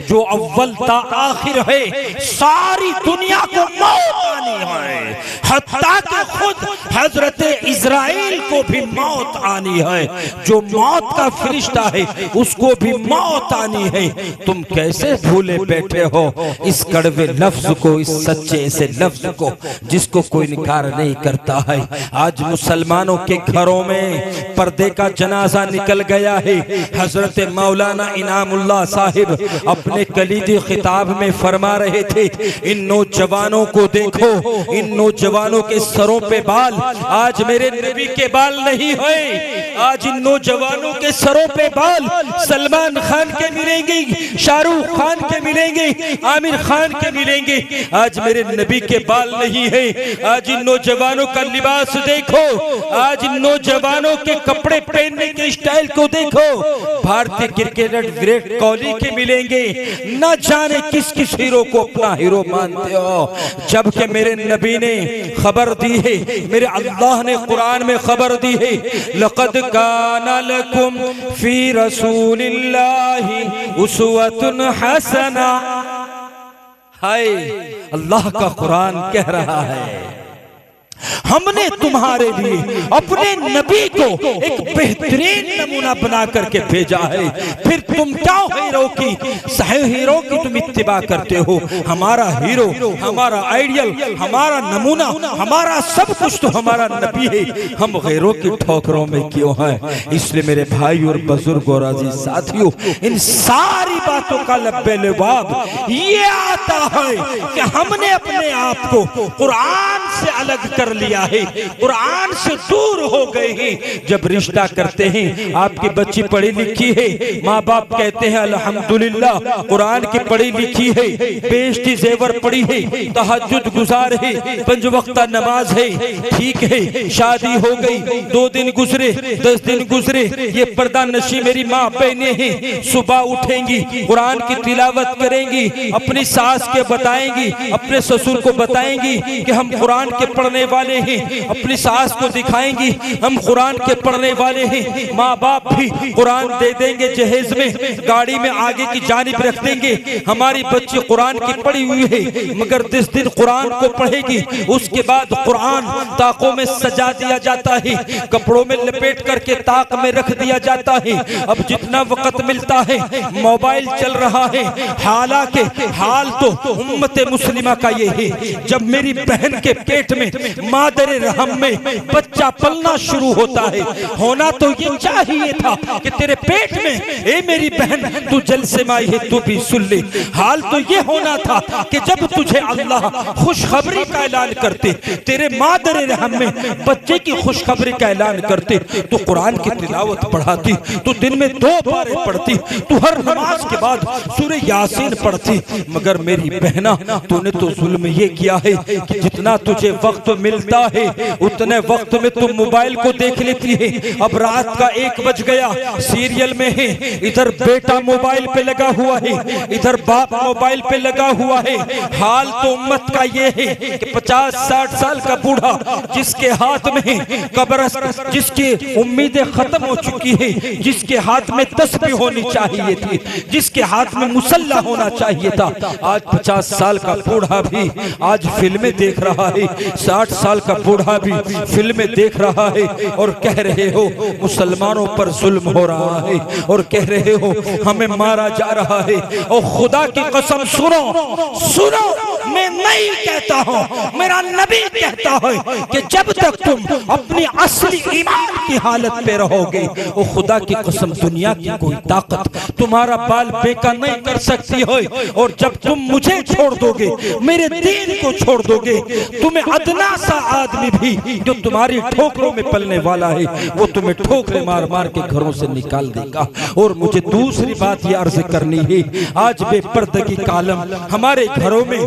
जो अव्वल ता आखिर है। सारी दुनिया को मौत आनी है, हत्ता कि खुद हजरत इजराइल को भी मौत आनी है। जो मौत का फरिश्ता है उसको भी मौत आनी है। तुम कैसे भूले बैठे हो इस कड़वे लफ्ज को, इस सच्चे से लफ्ज को जिसको कोई इनकार नहीं करता है। आज मुसलमानों के घरों में पर्दे का जनाजा निकल गया है। हजरत मौलाना इनामुल्लाह साहिब अपने कलीदी खिताब में फरमा रहे थे, इन नौजवानों को देखो, इन नौजवानों के सरों पे बाल आज मेरे नबी के बाल नहीं है। आज इन नौजवानों के सरों पे बाल सलमान खान के मिलेंगे, शाहरुख खान के मिलेंगे, आमिर खान के मिलेंगे। आज मेरे नबी के बाल नहीं है। आज इन नौजवानों का लिबास देखो, आज इन नौजवानों के कपड़े पहनने के स्टाइल को देखो। भारतीय क्रिकेटर विराट कोहली के मिलेंगे, न जाने किस किस हीरो को अपना हीरो मानते हो, जबकि मेरे नबी ने खबर दी है, मेरे अल्लाह ने कुरान में खबर दी है, लक़द काना लकुम फी रसूलिल्लाहि उस्वतुन हसना। हाय, अल्लाह का कुरान कह रहा है हमने तुम्हारे लिए अपने नबी को एक बेहतरीन नमूना बना करके भेजा है। फिर तुम क्या हीरो की तुम इत्तिबा करते हो? हमारा हीरो, हमारा आइडियल, हमारा नमूना, हमारा सब कुछ तो हमारा नबी है। हम गैरों की ठोकरों में क्यों हैं? इसलिए मेरे भाई और बुजुर्ग और अजीज साथियों, इन सारी बातों का लब्बे लबाब ये आता है कि हमने अपने आप को कुरान से अलग कर लिया है, कुरान से दूर हो गए हैं। जब रिश्ता करते हैं, आपकी बच्ची पढ़ी लिखी है, माँ बाप कहते हैं अल्हम्दुलिल्लाह कुरान की पढ़ी लिखी है, बेइज्जती जेवर पढ़ी है, तहज्जुद गुजार है, 5 वक्त नमाज है, ठीक है। शादी हो गई, 2 दिन गुजरे, 10 दिन गुजरे, ये पर्दा नशी मेरी माँ बहनें हैं, सुबह उठेंगी, कुरान की तिलावत करेंगी, अपनी सास के बताएंगी, अपने ससुर को बताएंगी कि हम कुरान के पढ़ने वाले हैं, अपनी सास को दिखाएंगी हम कुरान के पढ़ने वाले हैं। माँ बाप भी कुरान दे देंगे जहेज में, गाड़ी में आगे की जानिब रख देंगे, हमारी बच्ची कुरान की पढ़ी हुई है, मगर 10 दिन कुरान को पढ़ेगी, उसके बाद कुरान ताकों में सजा दिया जाता है, कपड़ों में लपेट करके ताक में रख दिया जाता है। अब जितना वक्त मिलता है मोबाइल चल रहा है। हालांकि हाल तो उम्मत मुस्लिमा का ये है, जब मेरी बहन के पेट में मादरे रहम में बच्चा पलना शुरू होता है, होना तो ये चाहिए था कि तेरे पेट में, ए मेरी बहन तू जल से माई है, तू भी सुन ले। हाल तो ये होना था कि जब तुझे अल्लाह खुशखबरी का ऐलान करते, तेरे मादरे रहम में बच्चे की खुशखबरी का ऐलान करते, तो कुरान की तिलावत पढ़ाती, तो दिन में 2 बार पढ़ती, तू हर नमाज के बाद सूरह यासीन पढ़ती। मगर मेरी बहना, तूने तो जुल्म ये किया है कि जितना तुझे वक्त मिलता है उतने वक्त में तुम मोबाइल को देख लेती है। अब रात का 1 बज गया, सीरियल में है, इधर बेटा मोबाइल पे लगा हुआ है, इधर बाप मोबाइल पे लगा हुआ है। हाल तो उम्मत का ये है कि 50-60 साल का बूढ़ा जिसके हाथ में कब्र, जिसकी उम्मीदें खत्म हो चुकी है, जिसके हाथ में तस्बीह होनी चाहिए थी, जिसके हाथ में मुसल्ला होना चाहिए था, आज 50 साल का बूढ़ा भी आज फिल्में देख रहा है, 60 साल का बूढ़ा भी फिल्में देख रहा है, और कह रहे हो मुसलमानों पर जुल्म हो रहा है, और कह रहे हो हमें मारा जा रहा है। और खुदा की कसम सुनो, सुनो, मैं नहीं कहता हूँ, मेरा नबी कहता है कि जब तक तुम अपनी असली ईमान की हालत पे रहोगे, और खुदा की कसम दुनिया की कोई ताकत तुम्हारा बाल बेका नहीं कर सकती है। और जब तुम मुझे छोड़ दोगे, मेरे दीन को छोड़ दोगे, तुम्हें अदना सा आदमी भी जो तुम्हारी ठोकरों में पलने वाला है, वो तुम्हें ठोकरे मार मार के घरों से निकाल देगा। और मुझे दूसरी बात ये अर्ज करनी है, आज बेपर्दगी का आलम हमारे घरों में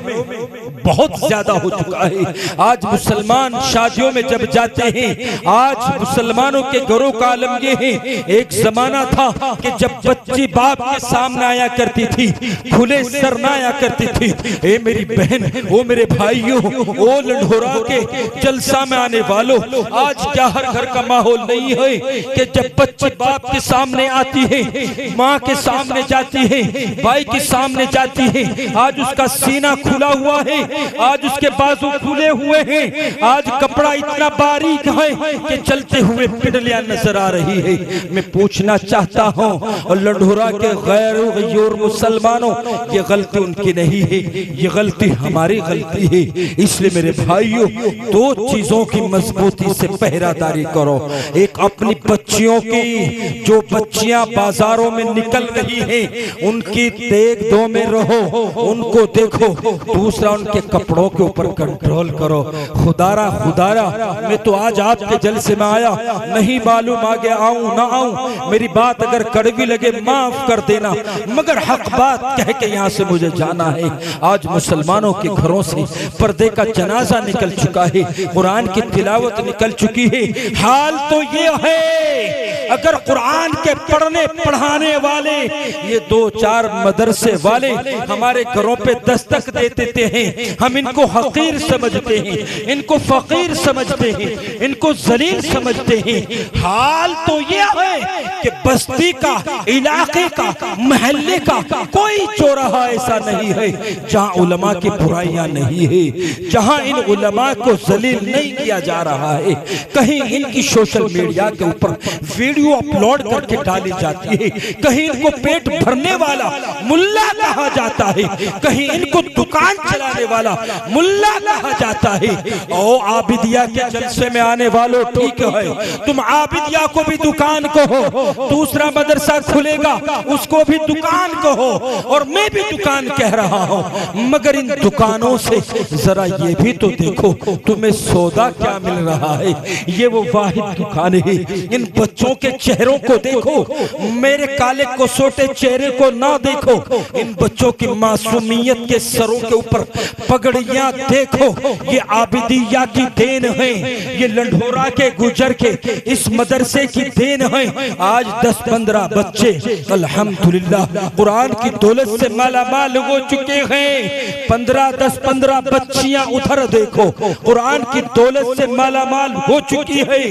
बहुत ज्यादा हो चुका है। आज मुसलमान शादियों में जब जाते हैं, आज मुसलमानों के घरों का आलम ये है, एक जमाना था कि जब बच्ची बाप के सामने आया करती थी, खुले सर ना आया करती थी। ए मेरी बहन, ओ मेरे भाइयों, ओ लंढोरा के जलसा में आने वालों, आज क्या हर घर का माहौल नहीं है कि जब बच्ची बाप के सामने आती है, माँ के सामने जाती है, भाई के सामने जाती है, आज उसका सीना खुला हुआ है, आज उसके बाजू खुले हुए हैं, आज कपड़ा इतना बारीक है कि चलते हुए पिंडलियां नजर आ रही है। मैं पूछना चाहता हूँ, और लंढोरा के गैर मुसलमानों, ये गलती उनकी नहीं है, ये गलती हमारी गलती है। इसलिए मेरे भाइयों, दो चीजों की मजबूती से पहरादारी करो। एक अपनी बच्चियों की, जो बच्चियां बाजारों में निकल रही हैं, उनकी देख दो में रहो, उनको देखो। दूसरा, उनके कपड़ों के ऊपर कंट्रोल करो। खुदारा खुदारा, मैं तो आज आपके जलसे में आया, नहीं मालूम आगे आऊं ना आऊं, मेरी बात अगर कड़वी लगे माफ कर देना, मगर हक बात कह के यहाँ से मुझे जाना है। आज मुसलमानों के घरों से पर्दे का जनाजा निकल चुका है, कुरान की तिलावत निकल चुकी है। हाल तो ये है, अगर कुरान के पढ़ने पढ़ाने वाले, ये 2-4 मदरसे वाले हमारे घरों पे दस्तक दे देते हैं, हम इनको हकीर समझते हैं, इनको फकीर समझते हैं, इनको जलील समझते हैं। हाल तो ये है कि बस्ती का, इलाके का, महल्ले का कोई चौराहा ऐसा नहीं है जहां उलमा की बुराइयां नहीं है, जहां इन उलमा को जलील नहीं किया जा रहा है। कहीं इनकी सोशल मीडिया के ऊपर वीडियो अपलोड करके डाली जाती है, कहीं इनको पेट भरने वाला मुल्ला कहा जाता है, कहीं इनको दुकान चलाने वाला मुल्ला कहा जाता है। ओ आबिदिया के जलसे में आने वालों, ठीक है, तुम आबिदिया को भी दुकान कहो, दूसरा मदरसा खुलेगा उसको भी दुकान कहो, और मैं भी दुकान कह रहा हूं, मगर इन दुकानों से जरा ये भी तो देखो तुम्हें सौदा क्या मिल रहा है। ये वो वाहिद दुकान है। इन बच्चों के चेहरों को देखो, मेरे काले कोसोटे चेहरे को ना देखो, इन बच्चों की मासूमियत के सरों के ऊपर पगड़ियां देखो। ये आबिदिया की देन है, ये लंढोरा के गुजर के इस मदरसे की देन है। आज 10-15 बच्चे अल्हम्दुलिल्लाह कुरान की दौलत से मालामाल हो चुके हैं। 10-15 बच्चियां उधर देखो, कुरान की दौलत से मालामाल हो चुकी है,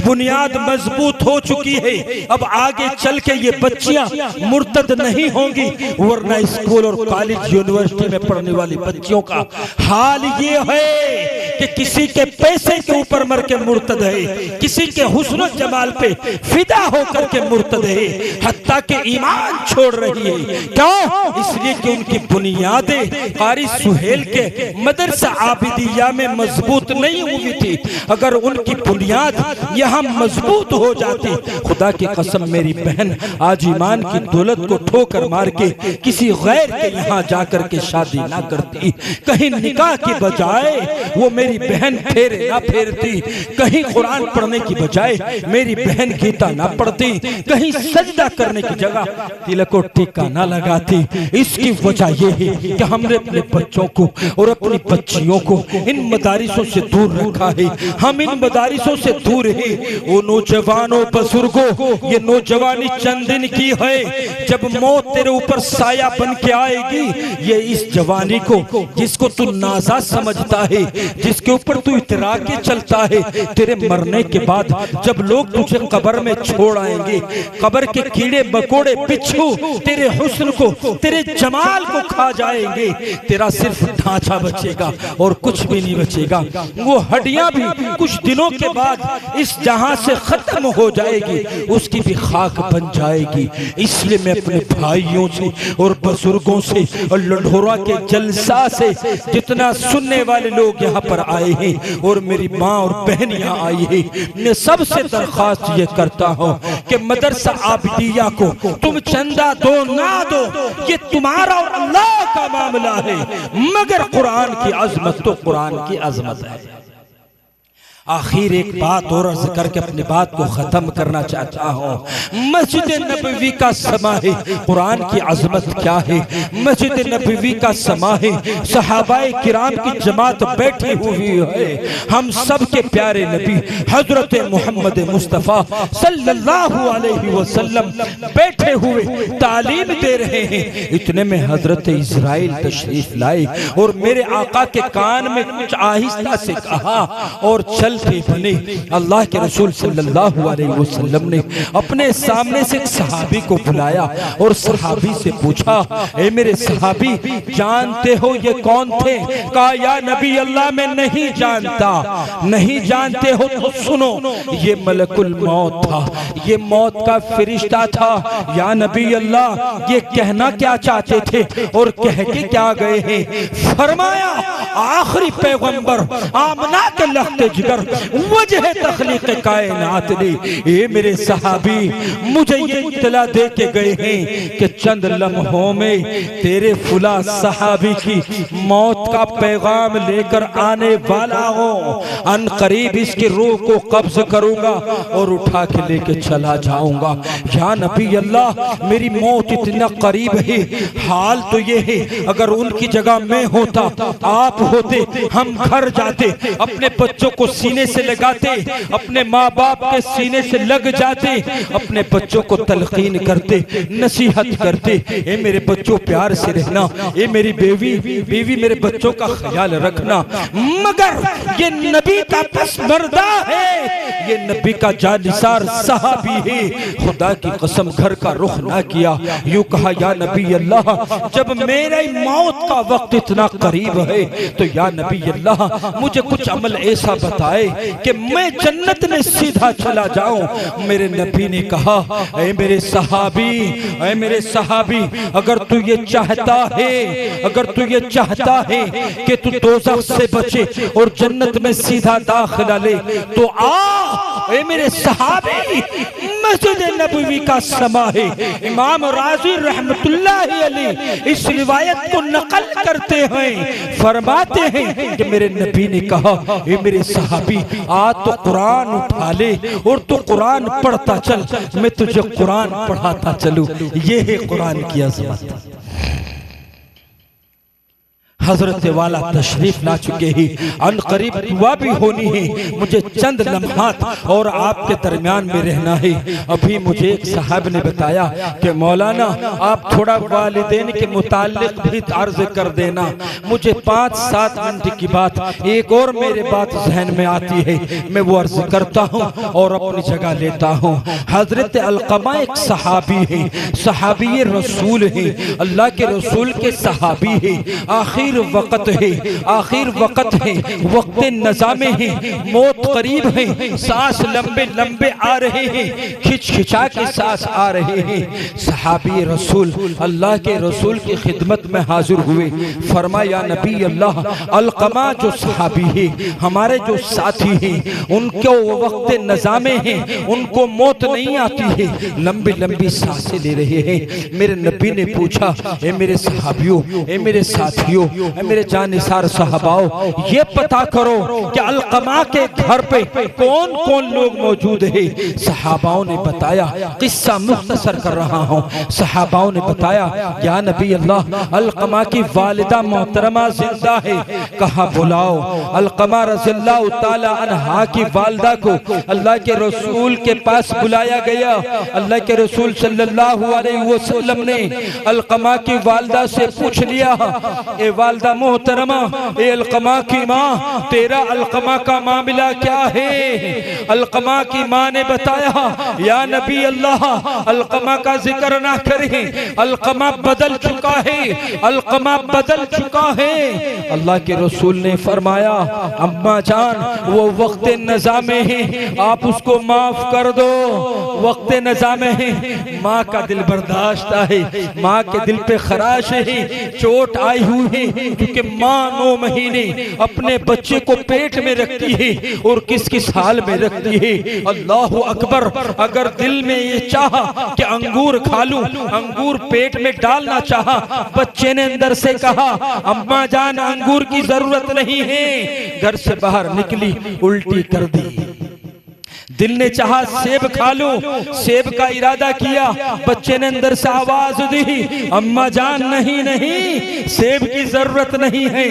बुनियाद मजबूत हो चुकी है। अब आगे चल के ये बच्चियां मुर्तद नहीं होंगी, वरना स्कूल और कॉलेज यूनिवर्सिटी में पढ़ने वाली बच्चियों का हाल ये है कि किसी के पैसे के ऊपर मर के मुर्तद है, किसी के हुस्न जमाल पे फिदा होकर के मुर्तद है, हत्ता के ईमान छोड़ रही है। क्यों? इसलिए कि उनकी बुनियादें कारी सुहेल के मदरसा आबिदिया में मजबूत नहीं हुई थी। अगर उनकी बुनियाद यहाँ मजबूत हो जाती, खुदा की कसम मेरी बहन आज ईमान की दौलत को ठोकर मार के किसी गैर के यहाँ जाकर के शादी ना करती, कहीं निकाह की बजाय वो मेरी बहन फेरे ना फेरती, कहीं कुरान पढ़ने की बजाय मेरी बहन गीता ना पढ़ती, कहीं सजदा करने की जगह तिलक और टीका ना लगाती। इसकी वजह ये है कि हमने अपने बच्चों को और अपनी बच्चियों को इन मदारिसों से दूर रखा है। हम इन मदारिसों से दूर है। वो नौजवानों बुजुर्गों, ये नौजवानी चंद दिन की है, जब मौत तेरे ऊपर साया बन के आएगी, ये इस जवानी को जिसको तू नाजा समझता है, जिसके ऊपर तू इतरा के चलता है, तेरे मरने के बाद जब लोग तुझे कब्र में छोड़ आएंगे, कब्र के कीड़े मकोड़े बिच्छू तेरे हुस्न को, तेरे जमाल को खा जाएंगे, तेरा सिर्फ ढांचा बचेगा और कुछ भी नहीं बचेगा। वो हड्डियां भी कुछ दिनों के बाद इस जहां से खत्म हो जाएगी, उसकी भी खाक बन जाएगी। इसलिए मैं अपने भाइयों से और बुजुर्गों से और लंढोरा के जलसा से जितना सुनने वाले लोग यहाँ पर आए हैं और मेरी माँ और बहन यहाँ आई है, मैं सबसे दरख्वास्त ये करता हूँ कि मदरसा आबिदिया को तुम चंदा दो ना दो, ये तुम्हारा और अल्लाह का मामला है, मगर कुरान की अजमत तो कुरान की अजमत है। आखिर एक बात और अर्ज करके अपनी बात को खत्म करना चाहता हूँ। मस्जिद नबवी का समा है, कुरान की अजमत क्या है। मस्जिद नबवी का समा है, सहाबाए किराम की जमात बैठी हुई है, हम सब के प्यारे नबी हजरत मोहम्मद मुस्तफ़ा सल्लल्लाहु अलैहि वसल्लम बैठे हुए तालीम दे रहे हैं। इतने में हजरत इजराइल तशरीफ लाए और मेरे आका के कान में कुछ आहिस्ता से कहा और चलते बने। अल्लाह के रसूल सल्लल्लाहु अलैहि वसल्लम ने अपने सामने से एक सहाबी को बुलाया और सहाबी से पूछा, ए मेरे सहाबी जानते हो ये कौन थे? कहा या नबी अल्लाह मैं नहीं जानता। नहीं जानते हो तो सुनो, ये मलकुल मौत था, ये मौत का फरिश्ता था। या नबी अल्लाह ये कहना क्या चाहते थे और कह के क्या गए हैं? फरमाया आखिरी पैगंबर आमना के लख्ते जिगर वजह तखलीक कायनात ने, ये मेरे सहाबी मुझे ये इत्तला दे के गए हैं कि चंद लम्हों में तेरे फुला सहाबी की मौत का पैगाम लेकर आने वाला हो। अन करीब इसकी रूह को कब्ज करूंगा और उठा के लेके चला जाऊंगा। या नबी अल्लाह मेरी मौत इतना करीब है। हाल तो ये है अगर उनकी जगह मैं होता, आप होते, हम घर जाते, अपने बच्चों को सीने से लगाते, अपने माँ बाप के सीने से लग जाते, अपने बच्चों को तलकीन करते, नसीहत करते, ए मेरे बच्चों प्यार से रहना, ए मेरी बीवी मेरे बच्चों का ख्याल रखना। मगर ये नबी का पसमर्दा है, ये नबी का जानिसार सहाबी है। खुदा की कसम घर का रुख ना किया, यूं कहा या नबी अल्लाह जब मेरे मौत का वक्त इतना करीब है तो या नबी अल्लाह मुझे कुछ अमल ऐसा बताए कि मैं जन्नत में सीधा चला जाऊं। मेरे नबी ने कहा ऐ मेरे सहाबी अगर तू ये चाहता है, अगर तू ये चाहता है कि तू दोज़ख से बचे और जन्नत में सीधा दाखिला ले तो आ। ऐ मेरे सहाबी मस्जिद नबवी का समा है। इमाम राज़ी रहमतुल्लाहि अलैह इस रिवायत को नकल करते हैं, फरमाते हैं कि मेरे नबी ने कहा ए मेरे सहाबी आज तो कुरान उठा ले और तू कुरान पढ़ता चल, मैं तुझे कुरान पढ़ाता चलूं। ये है कुरान की अज़मत। हजरत वाला तशरीफ ला चुके ही, अन करीब दुआ भी होनी है। मुझे चंद लम्हात और आपके दरमियान में रहना है। अभी मुझे एक साहब ने बताया कि मौलाना आप थोड़ा वालिदैन के मुताल्लिक भी अर्ज कर देना। मुझे 5-7 मिनट की बात एक और मेरे बात जहन में आती है, मैं वो अर्ज करता हूँ और अपनी जगह लेता हूँ। हजरत अलकमा एक सहाबी है, सहाबी रसूल है, अल्लाह के रसूल के सहाबी है। आखिर वक्त है, आखिर वक्त है, वक्त नज़ा में है, मौत करीब है, सांस लंबे लंबे आ रहे हैं, खिंचा के सांस आ रहे हैं। सहाबी रसूल अल्लाह के रसूल की खिदमत में हाजिर हुए। फरमाया नबी अल्लाह अलकमा जो सहाबी है, हमारे जो साथी हैं, उनको वक्त नज़ा में है, उनको मौत नहीं आती है, लंबी लंबी सांसें ले रहे हैं। मेरे नबी ने पूछा ए मेरे सहाबियों, ए मेरे साथियों, मेरे जानिसार सहाबाओ, ये पता करो कि अलकमा के घर पे कौन कौन लोग मौजूद है। सहाबाओं ने बताया, किस्सा मुख्तसर कर रहा हूँ। सहाबाओं ने बताया या नबी अल्लाह अलकमा की वालिदा मोहतरमा जिंदा है। कहा बुलाओ। अलकमा रज़ियल्लाहु ताला अन्हा की वालिदा को अल्लाह के रसूल के पास बुलाया गया। अल्लाह के रसूल सल्लल्लाहु अलैहि वसल्लम ने अलकमा की वालिदा से पूछ लिया, ए वालिदा मोहतरमा, ए अलकमा की माँ, तेरा अलकमा का मामला क्या है? अलकमा की माँ ने बताया या नबी अल्लाह अलकमा का जिक्र ना करें, अलकमा बदल चुका है, अलकमा बदल चुका है। अल्लाह के रसूल ने फरमाया अम्मा जान वो वक्त नज़ा में है, आप उसको माफ कर दो, वक्त नज़ा में है। माँ का दिल बर्दाश्त है, माँ के दिल पे खराश है, चोट आई हुई है, क्योंकि माँ 9 महीने अपने बच्चे को पेट में रखती है और किस किस हाल में रखती है। अल्लाह अकबर। अगर दिल में ये चाहा कि अंगूर खा लूं, अंगूर पेट में डालना चाहा, बच्चे ने अंदर से कहा अम्मा जान अंगूर की जरूरत नहीं है, घर से बाहर निकली उल्टी कर दी। दिल ने चाहा सेब खा लो, सेब का इरादा किया, बच्चे ने अंदर से आवाज दी अम्मा जान नहीं नहीं सेब की जरूरत नहीं है,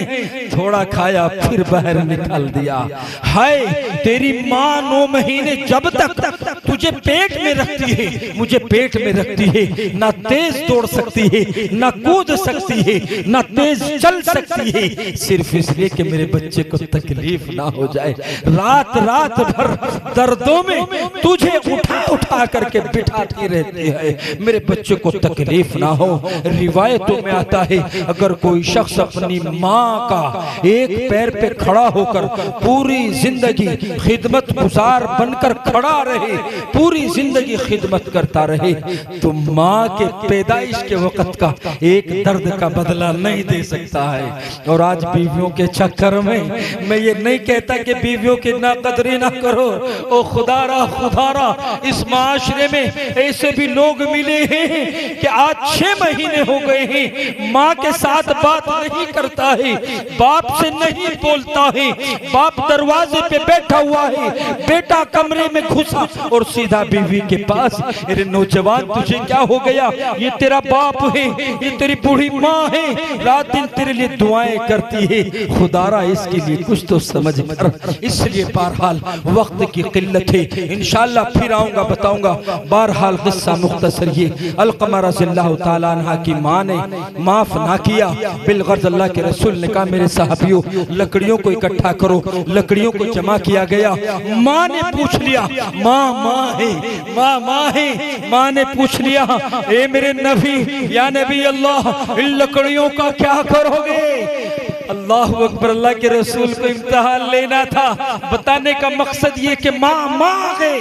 थोड़ा खाया फिर बाहर निकाल दिया। हाय तेरी माँ 9 महीने जब तक तुझे पेट में रखती है, मुझे पेट में रखती है, ना तेज दौड़ सकती है, ना कूद सकती है, ना तेज चल सकती है, सिर्फ इसलिए कि मेरे बच्चे को तकलीफ ना हो जाए। रात रात भर दर्दों में तुझे उठा उठा करके बिठाती रहती है, मेरे बच्चे को तकलीफ ना हो। रिवायतों में आता है अगर कोई शख्स अपनी माँ का एक पैर पे खड़ा होकर पूरी जिंदगी खिदमत गुजार बनकर खड़ा रहे, पूरी जिंदगी खिदमत करता रहे, तो माँ के पैदाइश के वक्त का एक दर्द का बदला नहीं दे सकता है। और आज बीवियों के चक्कर में मैं ये नहीं कहता कि बीवियों की नाकदरी ना करो, ओ खुदारा इस माशरे में ऐसे भी लोग मिले हैं कि आज 6 महीने हो गए हैं माँ के साथ बात नहीं करता है, बाप से नहीं बोलता है, बाप दरवाजे पे बैठा हुआ है, बेटा कमरे में घुसा और सीधा बीवी के पास, अरे नौजवान तुझे क्या हो गया, ये तेरा बाप है, ये तेरी बूढ़ी माँ है, रात दिन तेरे लिए दुआएं करती है, खुदारा इसके लिए कुछ तो समझ कर। इसलिए बहरहाल वक्त की किल्लत है, इंशाअल्लाह फिर आऊंगा बताऊंगा। बहरहाल किस्सा मुख्तसर ये अलकमा रज़ियल्लाहु ताला अन्हा की माँ ने माफ ना किया, बिलगर्ज अल्लाह के रसूल ने कहा मेरे साहबियों लकड़ियों को इकट्ठा करो, लकड़ियों को जमा किया गया। माँ ने पूछ लिया, माँ है, माँ है, माँ ने पूछ लिया ए मेरे नबी या नबी अल्लाह इन लकड़ियों का क्या करोगे। अल्लाह अकबर। अल्लाह के रसूल को इम्तिहान लेना था, बताने का मकसद ये कि माँ है,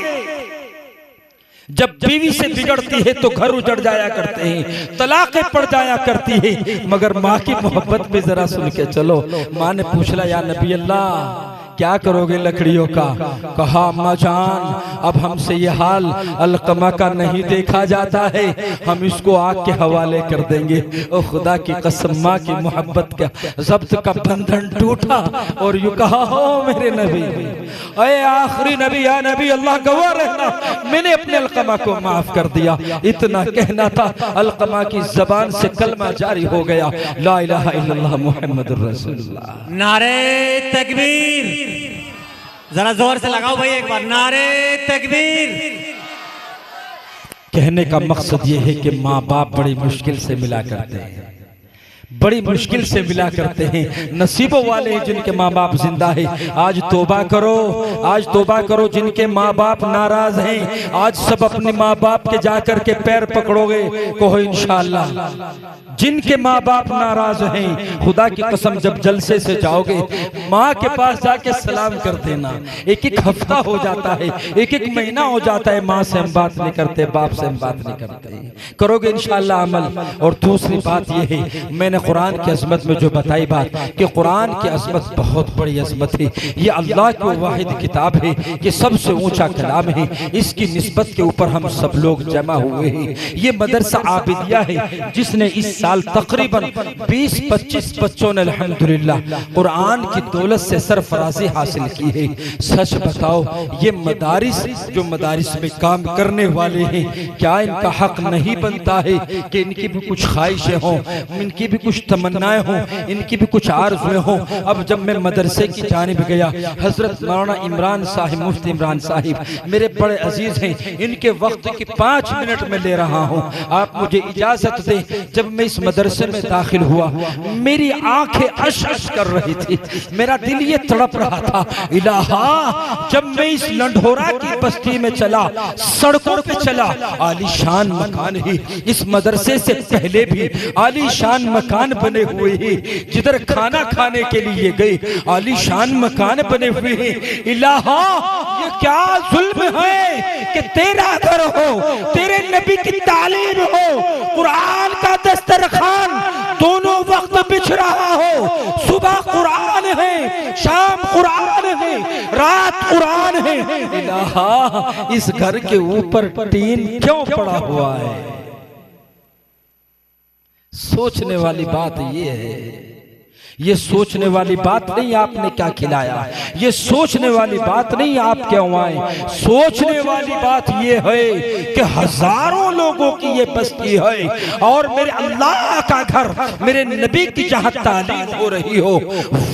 जब बीवी से बिगड़ती है तो घर उजड़ जाया करते हैं, तलाक़ें पड़ जाया करती है, मगर माँ की मोहब्बत में जरा सुन के चलो। माँ ने पूछला या नबी अल्लाह क्या करोगे लकड़ियों का। कहा अम्मा जान अब हमसे ये हाल अलकमा का नहीं देखा जाता है, हम इसको आग के हवाले कर देंगे। ओ खुदा की कसम माँ की मोहब्बत का ज़ब्त का बंधन टूटा और यूँ कहा हो मेरे नबी, अरे आखिरी नबी या नबी अल्लाह गवाह रहना मैंने अपने अलकमा को माफ कर दिया। इतना कहना था, अलकमा की जबान से कलमा जारी हो गया, ला इलाहा इल्लल्लाह मुहम्मदुर रसूलुल्लाह। नारे तकबीर, जरा जोर से लगाओ भाई एक बार, नारे तकबीर। कहने का मकसद ये है कि माँ बाप बड़ी मुश्किल से मिला करते हैं, बड़ी मुश्किल से मिला करते हैं। नसीबों वाले हैं जिनके माँ बाप जिंदा है। आज तौबा करो, आज तौबा करो जिनके माँ बाप नाराज हैं। आज सब अपने माँ बाप के जाकर के पैर पकड़ोगे, कहो इंशाअल्लाह। जिनके माँ बाप नाराज हैं, खुदा की कसम जब जलसे से जाओगे माँ के पास जाके सलाम कर देना। एक एक हफ्ता हो जाता है, एक एक महीना हो जाता है, माँ से हम बात नहीं करते, बाप से हम बात नहीं करते, करोगे इंशाअल्लाह अमल। और दूसरी बात यह है, मैंने कुरान की अजमत में जो बताई बात कि कुरान की अजमत बहुत बड़ी अजमत है, ये अल्लाह की वाहिद किताब है, ये सबसे ऊंचा कलाम है, इसकी निस्बत के ऊपर हम सब लोग जमा हुए हैं। ये मदरसा आबिदिया है जिसने इस साल तकरीबन 20-25 बच्चों ने अल्हम्दुलिल्लाह कुरान की दौलत से सरफराजी हासिल की है। सच बताओ ये मदारिस जो मदारिस में काम करने वाले हैं, क्या इनका हक नहीं बनता है कि इनकी भी कुछ ख्वाहिशें हों, इनकी भी कुछ तमन्नाएं हों, इनकी भी कुछ आरज़ुएं हों। अब जब मैं मदरसे की जानिब गया, हजरत मौलाना इमरान साहिब, मुफ्ती इमरान साहिब मेरे बड़े अजीज हैं, इनके वक्त की 5 मिनट में ले रहा हूँ, आप मुझे इजाजत दें। जब मैं इस मदरसे में दाखिल हुआ, मेरी आंखें अश कर रही थी, मेरा दिल ये तड़प रहा था, इलाहा जब मैं इस लंढोरा की बस्ती में चला, सड़कों पे चला, आलीशान मकान ही, इस मदरसे से पहले भी आलीशान मकान बने हुए हैं, जिधर खाना खाने के लिए गए आलीशान मकान बने हुए हैं। इलाहा ये क्या जुल्म है कि तेरा घर हो, तेरे नबी की तालीम हो, कुरान का दस्तरखान दोनों वक्त बिछ रहा हो, इलाहा, इस घर के ऊपर टीन क्यों पड़ा हुआ है? सोचने वाली बात ये है, ये सोचने वाली बात नहीं आपने क्या खिलाया, ये सोचने वाली बात नहीं आप क्यों आए, सोचने वाली बात ये है कि हजारों लोगों की ये बस्ती है और मेरे अल्लाह का घर, मेरे नबी की जहां तालीम हो रही हो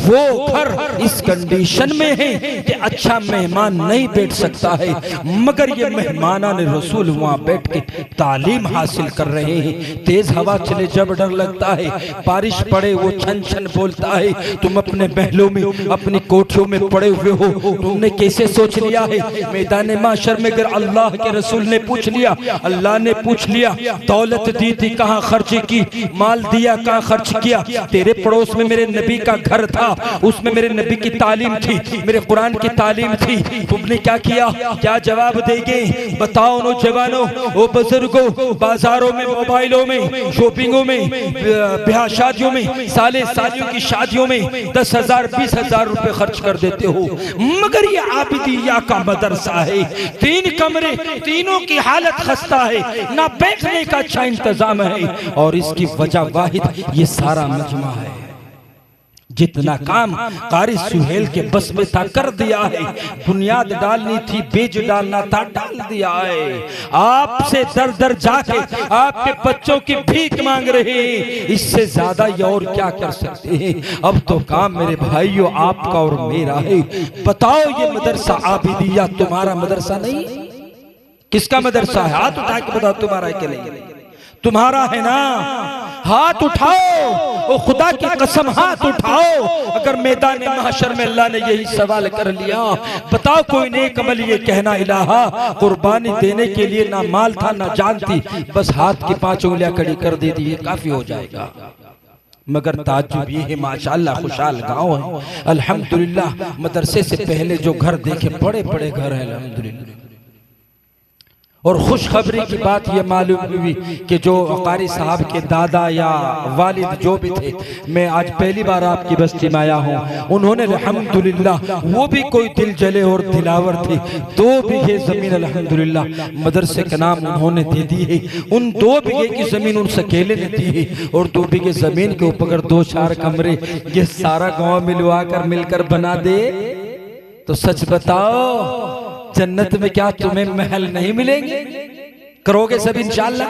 वो घर इस कंडीशन में है कि अच्छा मेहमान नहीं बैठ सकता है, मगर ये मेहमानान रसूल वहां बैठ के तालीम हासिल कर रहे हैं। तेज हवा चले जब डर लगता है, बारिश पड़े वो छन छन बोलता है। तुम अपने महलों में, अपनी कोठियों में पड़े हुए हो, तुमने कैसे सोच लिया है मैदान माशर में अगर अल्लाह के रसूल ने पूछ लिया, अल्लाह ने पूछ लिया, दौलत दी थी कहाँ खर्च की, माल दिया कहाँ खर्च किया, तेरे पड़ोस में मेरे नबी का घर था, उसमें मेरे नबी की तालीम थी, मेरे कुरान की तालीम थी, तुमने क्या किया? क्या जवाब देंगे? बताओ नौजवानों, वो बुजुर्गों, बाजारों में, मोबाइलों में, शॉपिंगों में, ब्याह शादियों में, साले सालियों की शादियों में 10,000 20,000 रुपए खर्च कर देते हो, मगर ये आबिदिया का मदरसा है, 3 कमरे, तीनों की हालत खस्ता है, ना बैठने का अच्छा इंतजाम है, और इसकी वजह वाहिद ये सारा मजमा है। जितना काम कारी सुहेल के बस में था कर दिया है, बुनियाद डालनी थी, बीज डालना था, डाल दिया है। आपसे दर दर जाके आपके बच्चों की भीख मांग रहे हैं, इससे ज्यादा ये और क्या कर सकते हैं? अब तो काम मेरे भाइयों आपका और मेरा है। बताओ ये मदरसा आबिदिया तुम्हारा मदरसा नहीं? किसका मदरसा है? हाथ उठा के बताओ, तुम्हारा है कि नहीं? तुम्हारा है ना? हाथ उठाओ, ओ खुदा की कसम हाथ उठाओ। अगर मैदान महशर में अल्लाह ने यही सवाल कर लिया, बताओ कोई नेक अमल ये कहना इलाहा कुर्बानी देने के लिए ना माल था ना जान थी, बस हाथ की 5 उंगलियां खड़ी कर दे दी, ये काफी हो जाएगा। मगर ताज्जुब ये है माशाअल्लाह खुशहाल गांव है अल्हम्दुलिल्लाह। मदरसे से पहले जो घर देखे बड़े बड़े घर हैं अल्हम्दुलिल्लाह। और खुशखबरी की बात यह मालूम हुई कि जो कारी साहब के दादा या वालिद जो भी थे, मैं आज पहली बार आपकी बस्ती में आया हूँ, उन्होंने अल्हम्दुलिल्लाह वो भी कोई दिल जले और दिलावर थे, 2 बीघे जमीन अल्हम्दुलिल्लाह मदरसे का नाम उन्होंने दे दी है। उन 2 बीघे की जमीन उन अकेले ने दी है, और 2 बीघे जमीन के ऊपर अगर 2-4 कमरे ये सारा गाँव मिलवा कर मिलकर बना दे तो सच बताओ जन्नत में क्या तुम्हें महल नहीं मिलेंगे? करोगे सब इंशाअल्लाह।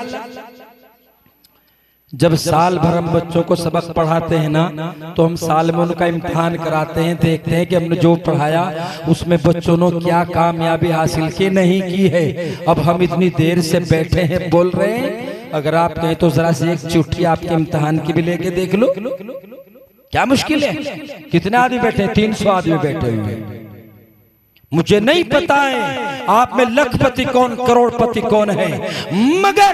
जब साल भर हम बच्चों को सबक पढ़ाते हैं ना, तो हम साल में उनका इम्तिहान कराते हैं, देखते हैं कि हमने जो पढ़ाया उसमें बच्चों ने क्या कामयाबी हासिल की नहीं की है। अब हम इतनी देर से बैठे हैं बोल रहे हैं, अगर आप कहें तो जरा से एक चिट्ठी आपके इम्तिहान की भी लेके देख लो, क्या मुश्किल है? कितने आदमी बैठे? 300 आदमी बैठे हुए हैं। मुझे नहीं पता है आप में लखपति कौन करोड़पति कौन है, मगर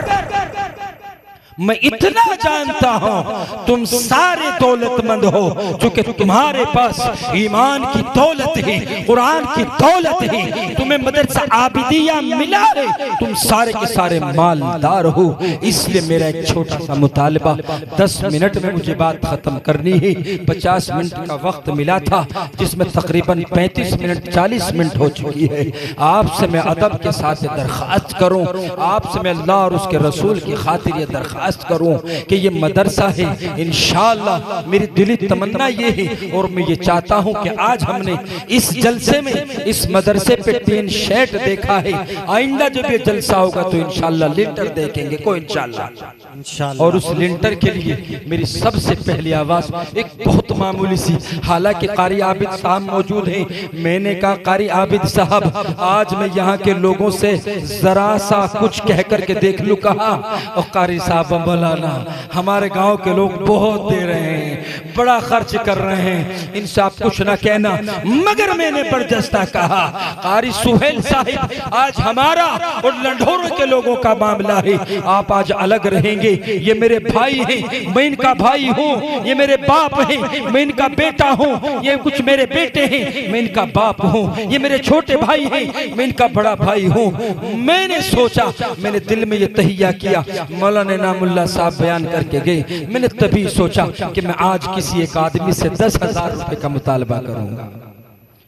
मैं इतना जानता हूं तुम सारे दौलतमंद हो, क्योंकि तुम्हारे पास ईमान की दौलत है, कुरान की दौलत है, तुम्हें मदरसा आबिदिया मिला है, तुम सारे के सारे मालदार हो। इसलिए मेरा एक छोटा सा मुतालबा, 10 मिनट में मुझे बात खत्म करनी है। 50 मिनट का वक्त मिला था, जिसमें तकरीबन 35 मिनट 40 मिनट हो चुकी है। आपसे मैं अदब के साथ दरख्वास्त करूं, आपसे मैं अल्लाह और उसके रसूल की खातिर ये दरख्वास्त करूं कि ये मदरसा है, इंशाअल्लाह मेरी दिली तमन्ना ये है, और मैं ये चाहता हूं कि आज हमने इस जलसे में इस मदरसे पे 3 शेड देखा है, आइंदा जब ये जलसा होगा तो इंशाअल्लाह लिंटर देखेंगे को इंशाअल्लाह। और उस लिंटर के लिए मेरी सबसे पहली आवाज एक बहुत मामूली सी, हालांकि कारी आबिद साहब मौजूद हैं, मैंने कहा कारी आबिद साहब आज मैं यहाँ के लोगों से जरा सा कुछ कह करके देख लूं। कहा और कारी साहब मौलाना हमारे गांव के लोग बहुत दे रहे हैं, बड़ा खर्च कर रहे हैं, इनसे आप कुछ ना कहना। मगर मैंने बर्जस्ता कहा कारी सुहेल साहिब आज हमारा और लंढोरों के लोगों का मामला है, आप आज अलग रहेंगे। ये मेरे भाई हैं, मैं इनका भाई हूँ, ये मेरे बाप हैं, मैं इनका बेटा हूँ, ये कुछ मेरे बेटे हैं, मैं इनका बाप हूँ, ये मेरे छोटे भाई हैं, मैं इनका बड़ा भाई हूँ। मैंने सोचा, मैंने दिल में ये तहिया किया, मौलाना नामुल्लाह साहब बयान करके गए, मैंने तभी सोचा कि मैं आज किसी एक आदमी से 10,000 रुपए का मुतालबा करूंगा।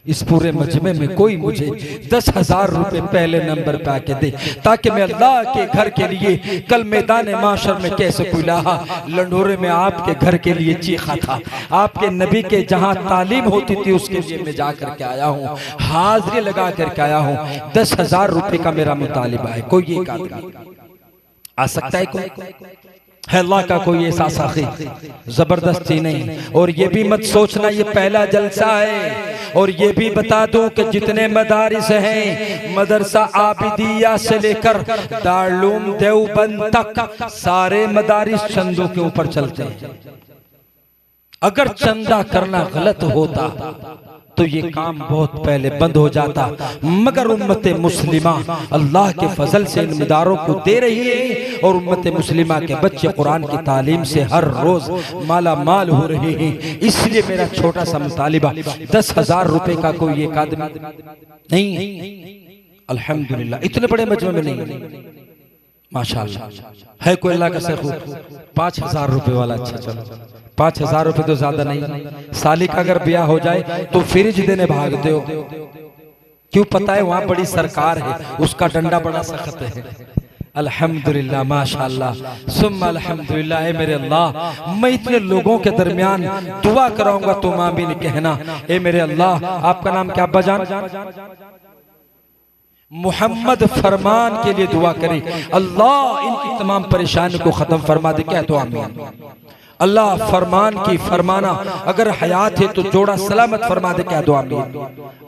इस पूरे मजमे में कोई मुझे 10,000 रुपए पहले नंबर पे आके दे, ताकि मैं अल्लाह के घर के लिए कल मैदान माशर में कैसे कुलाहा लंडोरे में आपके घर के लिए चीखा था, आपके नबी के जहां तालीम होती थी उसके लिए मैं जा करके आया हूँ, हाजिरी लगा करके आया हूँ। 10,000 रुपए का मेरा मुतालिबा है। कोई एक आदमी आ सकता है? कोई है? अल्लाह का कोई ऐसा साखी जबरदस्ती नहीं। और ये भी मत सोचना ये पहला जलसा है। और ये भी बता दूं कि जितने मदारिस हैं, मदरसा आबिदिया से लेकर दारुल देवबंद तक, सारे मदारिस चंदों के ऊपर चलते हैं। अगर चंदा करना गलत होता तो ये काम बहुत पहले बंद हो जाता, मगर उम्मत मुस्लिमा अल्लाह के फजल से इन मदारों को दे रही है और उम्मत मुस्लिमा के बच्चे कुरान की तालीम से हर रोज माला माल हो रहे हैं। इसलिए मेरा छोटा सा मुतालिबा 10,000 रुपए का कोई एक आदमी नहीं है। अल्हम्दुलिल्लाह इतने बड़े मजमे में नहीं, माशाअल्लाह है कोई अल्लाह का शेख 5,000 रुपए वाला। अच्छा चलो 5,000 रुपए तो ज्यादा नहीं। साली का अगर ब्याह हो जाए तो फ्रिज देने भागते हो, क्यों? पता है वहां बड़ी सरकार है, उसका डंडा बड़ा सख्त है। अल्हम्दुलिल्लाह माशाअल्लाह सुम्मा अल्हम्दुलिल्लाह। मेरे अल्लाह, मैं इतने लोगों के दरमियान दुआ कराऊंगा तुम आमीन कहना। ए मेरे अल्लाह, आपका नाम क्या अब्बाजान? मोहम्मद फरमान के लिए दुआ करें, अल्लाह इनकी तमाम परेशानी को खत्म फरमा दे। क्या तो आमीन। अल्लाह फरमान की फरमाना, अगर हयात है तो जोड़ा सलामत फरमा दे। क्या दुआ आमीन।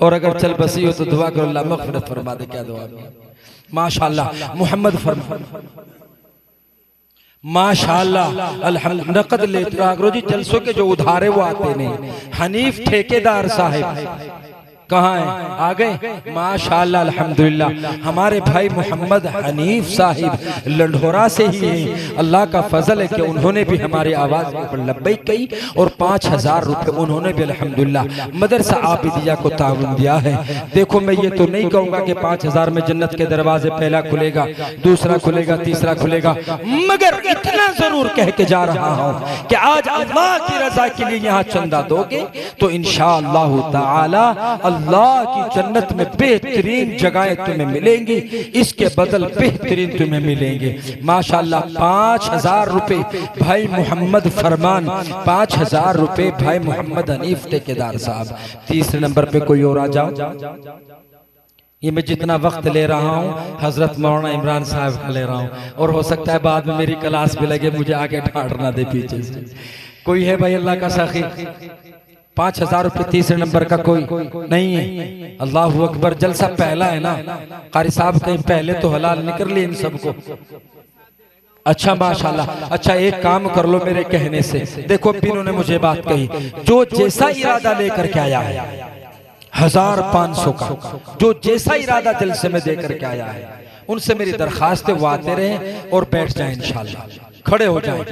और अगर चल बसी हो तो दुआ करो अल्लाह मग़फ़िरत फरमा दे। क्या दुआ आमीन। माशाअल्लाह मोहम्मद फरमान, माशाअल्लाह अल्हम्दुलिल्लाह। नकद लेते रोजी जलसों के जो उधारे वो आते नहीं। हनीफ ठेकेदार साहब कहाँ है? आ गए माशाअल्लाह अल्हम्दुलिल्लाह। हमारे भाई मोहम्मद हनीफ साहिब लंढोरा से ही हैं। अल्लाह का फजल है कि उन्होंने भी हमारी आवाज के ऊपर लब्बैक कही और 5,000 रुपए उन्होंने भी अल्हम्दुलिल्लाह मदरसा आबिदिया को ताउन दिया है। देखो मैं ये तो नहीं कहूंगा कि 5,000 में जन्नत के दरवाजे पहला खुलेगा, दूसरा खुलेगा, तीसरा खुलेगा, मगर इतना जरूर कह के जा रहा हूँ कि आज अल्लाह की रजा के लिए यहाँ चंदा दोगे तो इंशाअल्लाह ताला अल्लाह की जन्नत में बेहतरीन जगहें तुम्हें मिलेंगी, इसके बदल बेहतरीन तुम्हें मिलेंगे। माशाअल्लाह 5,000 रुपए भाई मोहम्मद फरमान, 5,000 रुपए भाई मोहम्मद हनीफ ठेकेदार साहब। तीसरे नंबर पे कोई और आ जाओ। ये मैं जितना वक्त ले रहा हूँ हजरत मौलाना इमरान साहब का ले रहा हूँ, और हो सकता है बाद में मेरी क्लास भी लगे, मुझे आगे ठाड़ना दे पीछे से। कोई है भाई अल्लाह का सखी? 5,000 रुपए तीसरे नंबर का कोई नहीं है। अल्लाह अकबर। जलसा पहला है ना, कारी साहब कहीं पहले तो हलाल निकल लिए इन सबको। अच्छा माशाल्लाह। अच्छा एक काम कर लो मेरे कहने से, देखो इन्होंने मुझे बात कही, जो जैसा इरादा लेकर के आया है 1,500 का, जो जैसा इरादा जलसे में देकर के आया है, उनसे मेरी दरखास्त वो आते रहे और बैठ जाए इंशाल्लाह, खड़े हो जाए,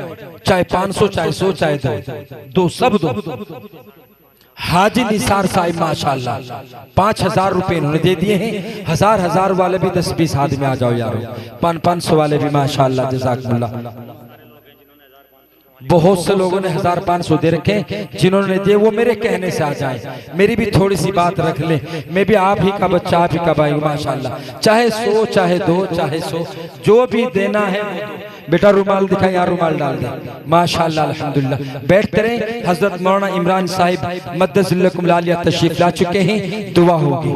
चाहे 500 चाहे 100 चाहे दो सब दो। हाजी निसार साहिब माशाल्लाह 5,000 रुपए इन्होंने दे दिए हैं। 1,000 वाले भी 10-20 आदमी आ जाओ यारो, 500 वाले भी माशाल्लाह जज़ाकल्लाह। बहुत से लोगों ने 1,500 दे रखे, जिन्होंने दिए वो मेरे कहने से आ जाए। मेरी भी थोड़ी सी बात रख ले, मैं भी आप ही का बच्चा, आप ही का भाई माशाल्लाह। चाहे 100 चाहे 2 चाहे 100 जो भी देना है। बेटा रुमाल दिखा, यहाँ रुमाल डाल दे माशाल्लाह अल्हम्दुलिल्लाह। बैठते रहे। हजरत मौलाना इमरान साहिब मद्दज़िल्लकुम लालिया तशरीफ ला चुके हैं, दुआ होगी।